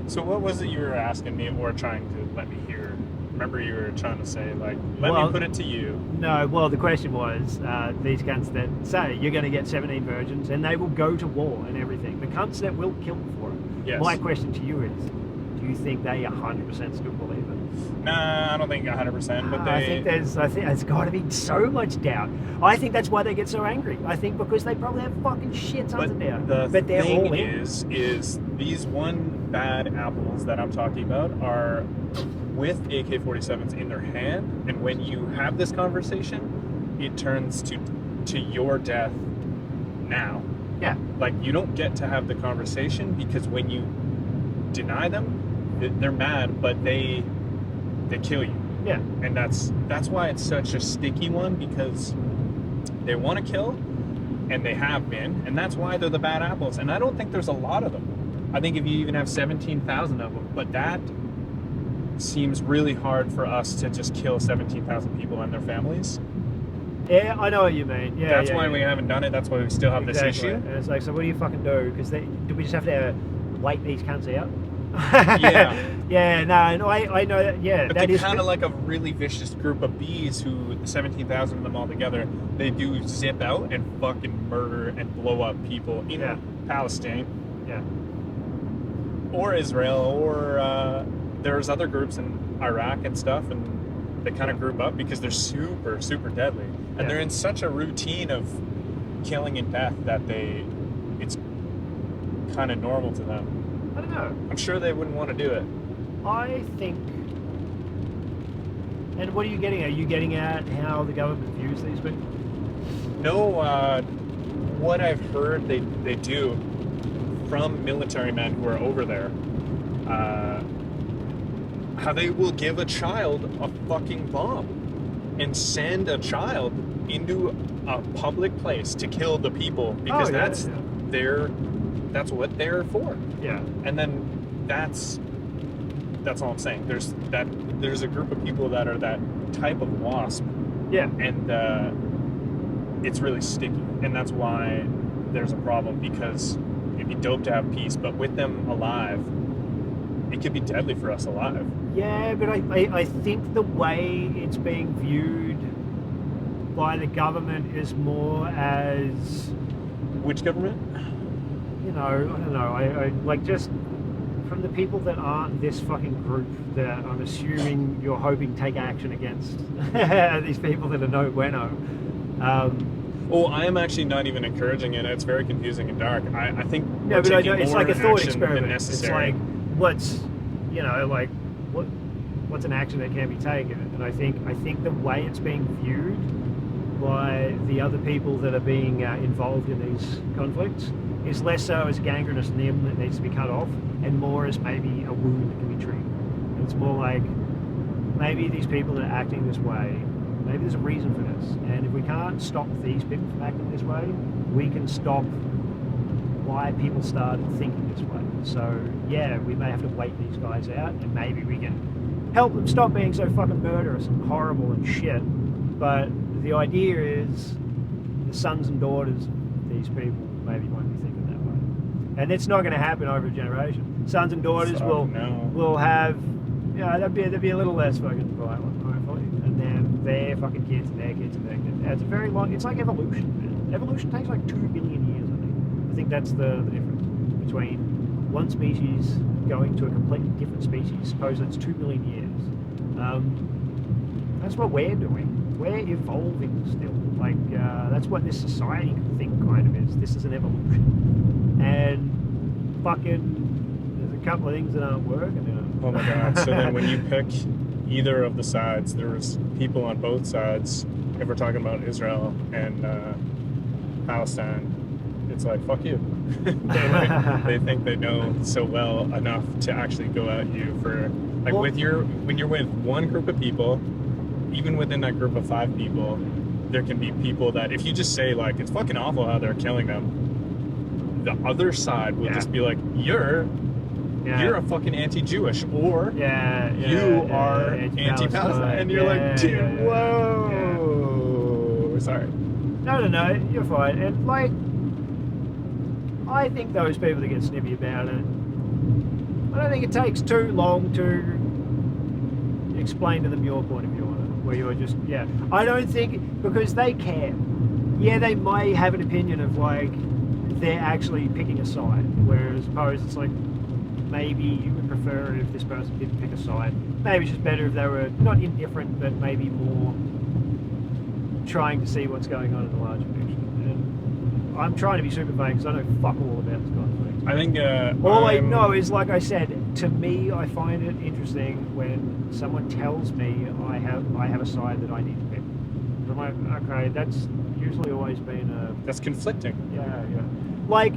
So what was it you were asking me or trying to let me hear? Remember you were trying to say, like, let me put it to you. No, well, the question was, these cunts that say you're going to get 17 virgins and they will go to war and everything. The cunts that will kill for it. Yes. My question to you is, do you think they 100% still believe it? Nah, I don't think 100%, but I think there's got to be so much doubt. I think that's why they get so angry. I think because they probably have fucking shit tons of doubt. But they're thing all in. is these one bad apples that I'm talking about are with AK-47s in their hand, and when you have this conversation, it turns to your death now. Yeah. Like, you don't get to have the conversation because when you deny them, they're mad, but they kill you. Yeah. And that's why it's such a sticky one, because they want to kill, and they have been, and that's why they're the bad apples. And I don't think there's a lot of them. I think if you even have 17,000 of them, but that seems really hard for us to just kill 17,000 people and their families. Yeah, I know what you mean. Yeah, That's why we haven't done it. That's why we still have this issue. And it's like, so what do you fucking do? Because do we just have to wait these cunts out? Yeah. Yeah, no, and I know that, yeah. But that they're is kind of like a really vicious group of bees who, 17,000 of them all together, they do zip out and fucking murder and blow up people in Palestine. Yeah. Or Israel, or there's other groups in Iraq and stuff, and they kind of group up because they're super, super deadly. And they're in such a routine of killing and death that it's kind of normal to them. I don't know. I'm sure they wouldn't want to do it. I think. And what are you getting at? Are you getting at how the government views these people? No, what I've heard they do from military men who are over there, how they will give a child a fucking bomb and send a child into a public place to kill the people because that's what they're for. Yeah. And then that's all I'm saying. There's a group of people that are that type of wasp. Yeah. And it's really sticky, and that's why there's a problem, because it'd be dope to have peace, but with them alive, it could be deadly for us alive. Yeah, but I think the way it's being viewed by the government is more as... Which government? You know, I don't know. I like, just from the people that aren't this fucking group that I'm assuming you're hoping take action against these people that are no bueno. I am actually not even encouraging it. It's very confusing and dark. I think no, but I know it's like a thought experiment. It's like what's an action that can be taken, and I think the way it's being viewed by the other people that are being involved in these conflicts is less so as a gangrenous limb that needs to be cut off, and more as maybe a wound that can be treated. And it's more like maybe these people that are acting this way, maybe there's a reason for this, and if we can't stop these people from acting this way, we can stop why people started thinking this way. So yeah, we may have to wait these guys out, and maybe we can help them stop being so fucking murderous and horrible and shit. But the idea is the sons and daughters of these people maybe won't be thinking that way, and it's not going to happen over a generation. Sons and daughters will have, they'll be a little less fucking violent, hopefully, and then their fucking kids and their kids and their kids. It's a very long. It's like evolution, man. Evolution takes like 2 billion years, I think. I think that's the difference between one species going to a completely different species. Suppose it's 2 billion years. That's what we're doing. We're evolving still. Like, that's what this society thing kind of is. This is an evolution. And fucking, there's a couple of things that aren't working. Oh my god. So then when you pick either of the sides, there's people on both sides. If we're talking about Israel and Palestine, it's like, fuck you. They think they know so well enough to actually go at you for, like, when you're with one group of people, even within that group of 5 people, there can be people that if you just say, like, it's fucking awful how they're killing them, the other side will just be like, you're a fucking anti-Jewish, or you are anti-Palestine, and you're like, dude, whoa. Sorry. No, you're fine. And like, I think those people that get snippy about it, I don't think it takes too long to explain to them your point of view on it, where you're just, I don't think, because they care. Yeah, they may have an opinion of, like, they're actually picking a side, whereas suppose it's like, maybe you would prefer if this person didn't pick a side. Maybe it's just better if they were not indifferent, but maybe more trying to see what's going on in the larger picture. And I'm trying to be super vague because I know fuck all about this conflict. I think all I know is, like I said, to me, I find it interesting when someone tells me I have a side that I need to pick. And I'm like, okay, that's usually always been that's conflicting. Yeah. Like,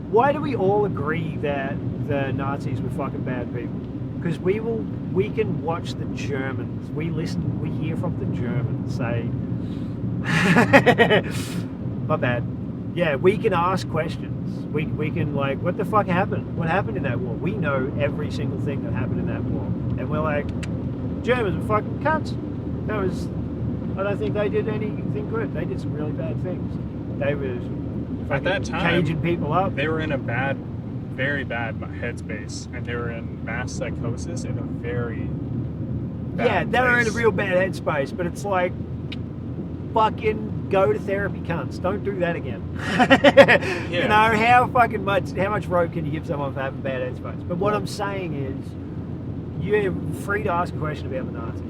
why do we all agree that the Nazis were fucking bad people? Because we can watch the Germans. We hear from the Germans say, my bad. Yeah, we can ask questions. We can, like, what the fuck happened? What happened in that war? We know every single thing that happened in that war. And we're like, Germans were fucking cunts. I don't think they did anything good. They did some really bad things. They were at that time caging people up. They were in a very bad headspace, and they were in mass psychosis in a very bad they were in a place. real bad headspace, but it's like, fucking go to therapy, cunts. Don't do that again. You know, how much rope can you give someone for having bad headspace? But what I'm saying is, you're free to ask a question about the Nazis.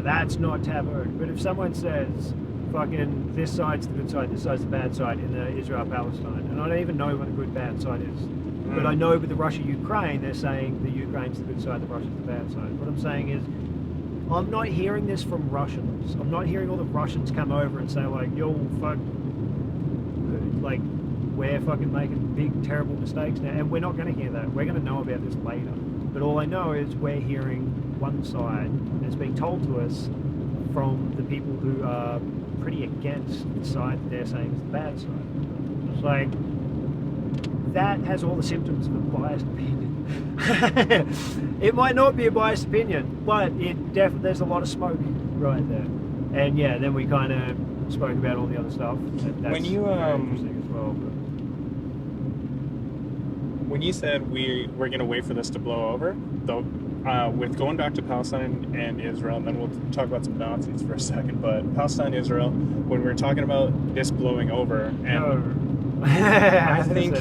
That's not taboo. But if someone says, fucking, this side's the good side, this side's the bad side in the Israel-Palestine, and I don't even know what the good bad side is, but I know with the Russia-Ukraine, they're saying the Ukraine's the good side, the Russia's the bad side. What I'm saying is, I'm not hearing this from Russians. I'm not hearing all the Russians come over and say, like, yo, fuck, like, we're fucking making big, terrible mistakes now, and we're not going to hear that. We're going to know about this later. But all I know is we're hearing one side, and it's being told to us from the people who are pretty against the side that they're saying is the bad side. It's like, that has all the symptoms of a biased opinion. It might not be a biased opinion, but there's a lot of smoke right there. And yeah, then we kind of spoke about all the other stuff. That's when you very interesting as well. But when you said we're going to wait for this to blow over, though, with going back to Palestine and Israel, and then we'll talk about some Nazis for a second, but Palestine, Israel, when we're talking about this blowing over, and I think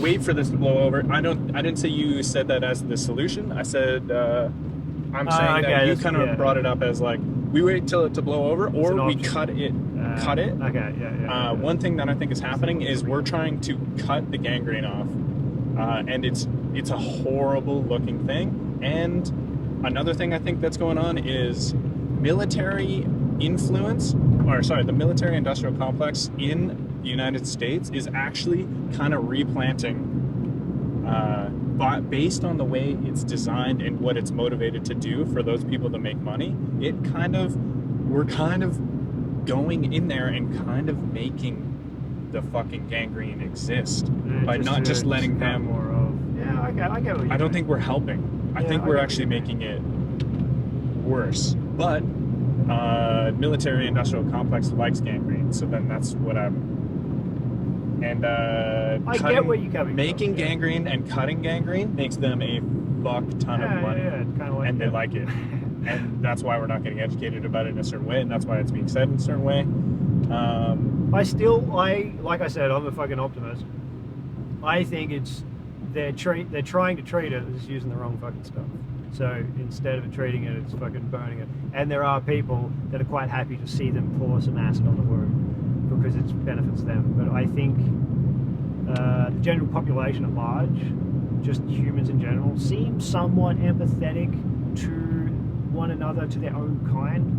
wait for this to blow over. I didn't say you said that as the solution. I said I'm saying that you kind of brought it up as, like, we wait till it to blow over, or we cut it. Okay, yeah. One thing that I think is happening is we're trying to cut the gangrene off, and it's a horrible looking thing. And another thing I think that's going on is military influence, the military industrial complex in the United States is actually kind of replanting, but based on the way it's designed and what it's motivated to do for those people to make money, we're kind of going in there and kind of making the fucking gangrene exist Yeah, by not just letting cut them. more of. Yeah, I get what you I don't mean. think we're helping. I Yeah, think I we're get actually what you making it worse. But military-industrial complex likes gangrene, so then that's what I'm. And get where you're coming making from, yeah. gangrene and cutting gangrene makes them a fuck ton of money, Yeah, it's kind of like and they like it. And that's why we're not getting educated about it in a certain way, and that's why it's being said in a certain way. Like I said, I'm a fucking optimist. I think they're trying to treat it as using the wrong fucking stuff. So instead of treating it, it's fucking burning it. And there are people that are quite happy to see them pour some acid on the wound because it benefits them. But I think the general population at large, just humans in general, seem somewhat empathetic to one another, to their own kind.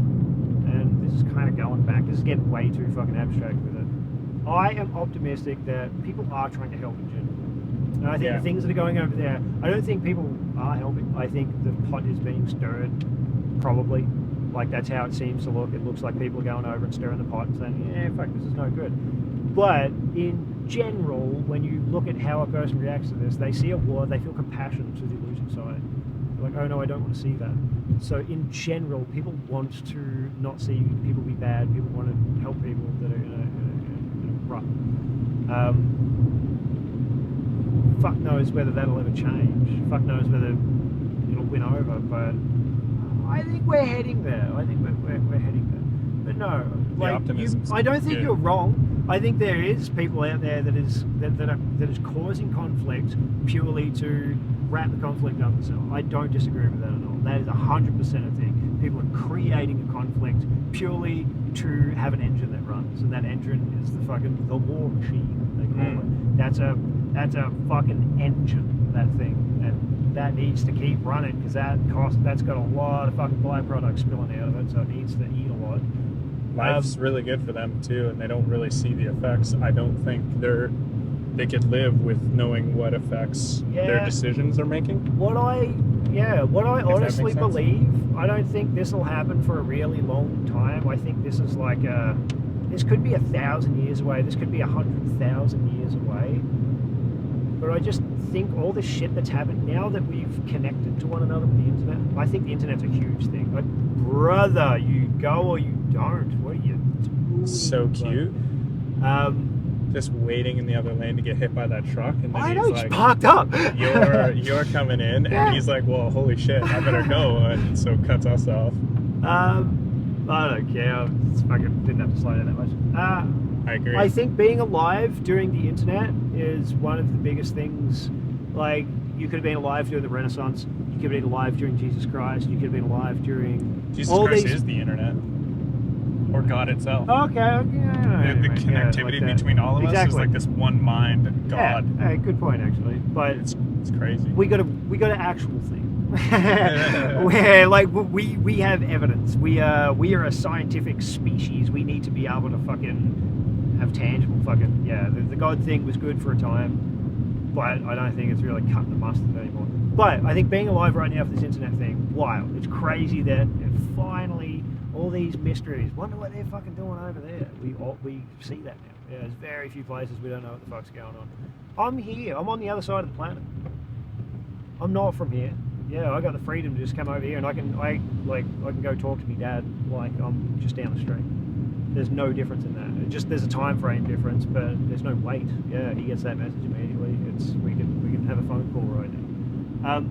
And this is kind of going back. This is getting way too fucking abstract with it. I am optimistic that people are trying to help in general. And I think the things that are going over there, I don't think people are helping. I think the pot is being stirred, probably. Like, that's how it seems to look. It looks like people are going over and stirring the pot and saying, yeah, fuck, this is no good. But in general, when you look at how a person reacts to this, they see a war, they feel compassion to the losing side. They're like, oh no, I don't want to see that. So in general, people want to not see people be bad. People want to help people that are in a rut. Fuck knows whether that'll ever change. Fuck knows whether it'll win over. But I think we're heading there. I think we're heading there. But no, like I don't think you're wrong. I think there is people out there that is causing conflict purely to wrap the conflict up themselves. I don't disagree with that at all. That is 100% a thing. People are creating a conflict purely to have an engine that runs, and that engine is the war machine, they call it. That's a fucking engine, that thing, and that needs to keep running because that's got a lot of fucking byproducts spilling out of it, so it needs to eat a lot. Life's really good for them too, and they don't really see the effects. I don't think they could live with knowing what effects their decisions are making. What I honestly believe, I don't think this will happen for a really long time. I think this is like this could be 1,000 years away. This could be 100,000 years away. But I just think all the shit that's happened now that we've connected to one another with the internet. I think the internet's a huge thing. Like, brother, you go or you don't. What are you doing? So cute. Just waiting in the other lane to get hit by that truck, and then he's like, parked up. You're coming in, and he's like, well, holy shit, I better go, and so cuts us off. I don't care. I fucking didn't have to slow down that much. I agree. I think being alive during the internet is one of the biggest things. Like, you could have been alive during the Renaissance. You could have been alive during Jesus Christ. You could have been alive during Jesus Christ is the internet. Or God itself. Okay. The connectivity between all of us is like this one mind God. Yeah, good point actually. But it's crazy. We got an actual thing. Where like we have evidence. We are a scientific species. We need to be able to fucking have tangible fucking the God thing was good for a time, but I don't think it's really cutting the mustard anymore. But I think being alive right now for this internet thing, wild. It's crazy that it finally all these mysteries. Wonder what they're fucking doing over there. We see that now. Yeah, there's very few places we don't know what the fuck's going on. I'm here. I'm on the other side of the planet. I'm not from here. Yeah, I got the freedom to just come over here, and I can go talk to my dad like I'm just down the street. There's no difference in that. There's a time frame difference, but there's no wait. Yeah, he gets that message immediately. We can have a phone call right now.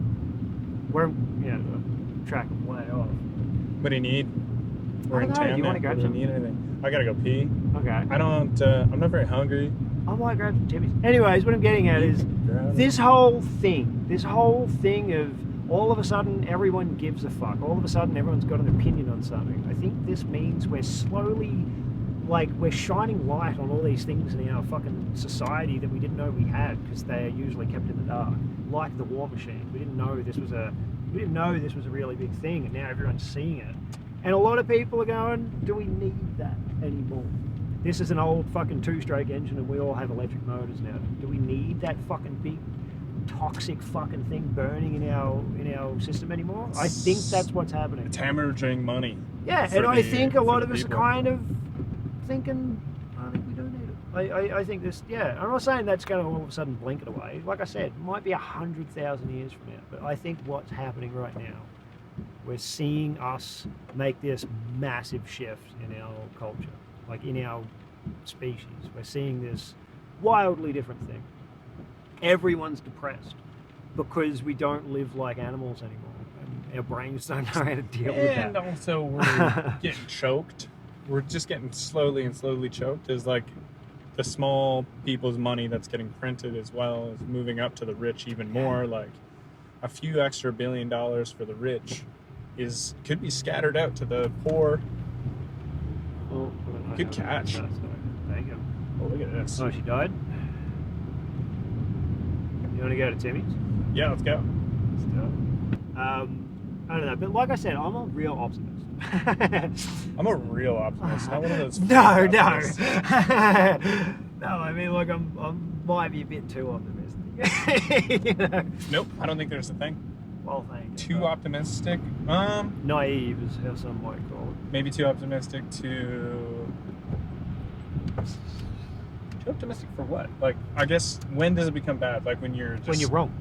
We're tracking way off. What do you need? We're in town. Do you want to grab something? Need anything? I gotta go pee. Okay. I don't. I'm not very hungry. I might grab some Timmy's. Anyways, what I'm getting at is this whole thing of all of a sudden everyone gives a fuck. All of a sudden everyone's got an opinion on something. I think this means we're slowly, we're shining light on all these things in our fucking society that we didn't know we had because they're usually kept in the dark. Like the war machine. We didn't know this was a really big thing, and now everyone's seeing it. And a lot of people are going, do we need that anymore? This is an old fucking two-stroke engine and we all have electric motors now. Do we need that fucking big toxic fucking thing burning in our system anymore? I think that's what's happening. It's hemorrhaging money. Yeah, and I think a lot of us are kind of thinking, I think we do need it. I think this, yeah, I'm not saying that's going to all of a sudden blink it away. Like I said, it might be 100,000 years from now, but I think what's happening right now, we're seeing us make this massive shift in our culture, like in our species. We're seeing this wildly different thing. Everyone's depressed because we don't live like animals anymore, and our brains don't know how to deal with that. And also we're getting choked. We're just getting slowly choked. There's like the small people's money that's getting printed as well is moving up to the rich even more. Like a few extra $1 billion for the rich could be scattered out to the poor. Oh, Good catch. There you go. Oh, look at this. Oh, she died? You want to go to Timmy's? Yeah, let's go. Let's do it. I don't know, but like I said, I'm a real optimist. I'm a real optimist, not one of those. No. fake optimists. No, I mean, like, I'm might be a bit too optimistic. You know? Nope, I don't think there's a thing. Well, thank you. Too optimistic. Naive is how some might call it. Maybe too optimistic. Too optimistic for what? Like, I guess when does it become bad? Like when you're just When you're wrong.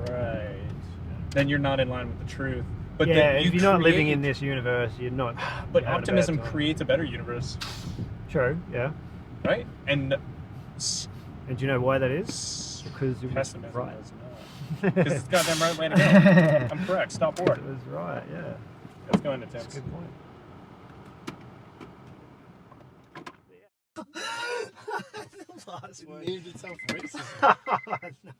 right. Then you're not in line with the truth. But Yeah, then if you're not living in this universe, you're not. But you're having a bad optimism time. creates a better universe, True, yeah. right? And And do you know why that is? Because it was pessimism right. is not. Because it's the goddamn right way to go. I'm correct. Stop board. It was right, yeah. Let's go into That's a Tim's. good point. It named itself racist. No.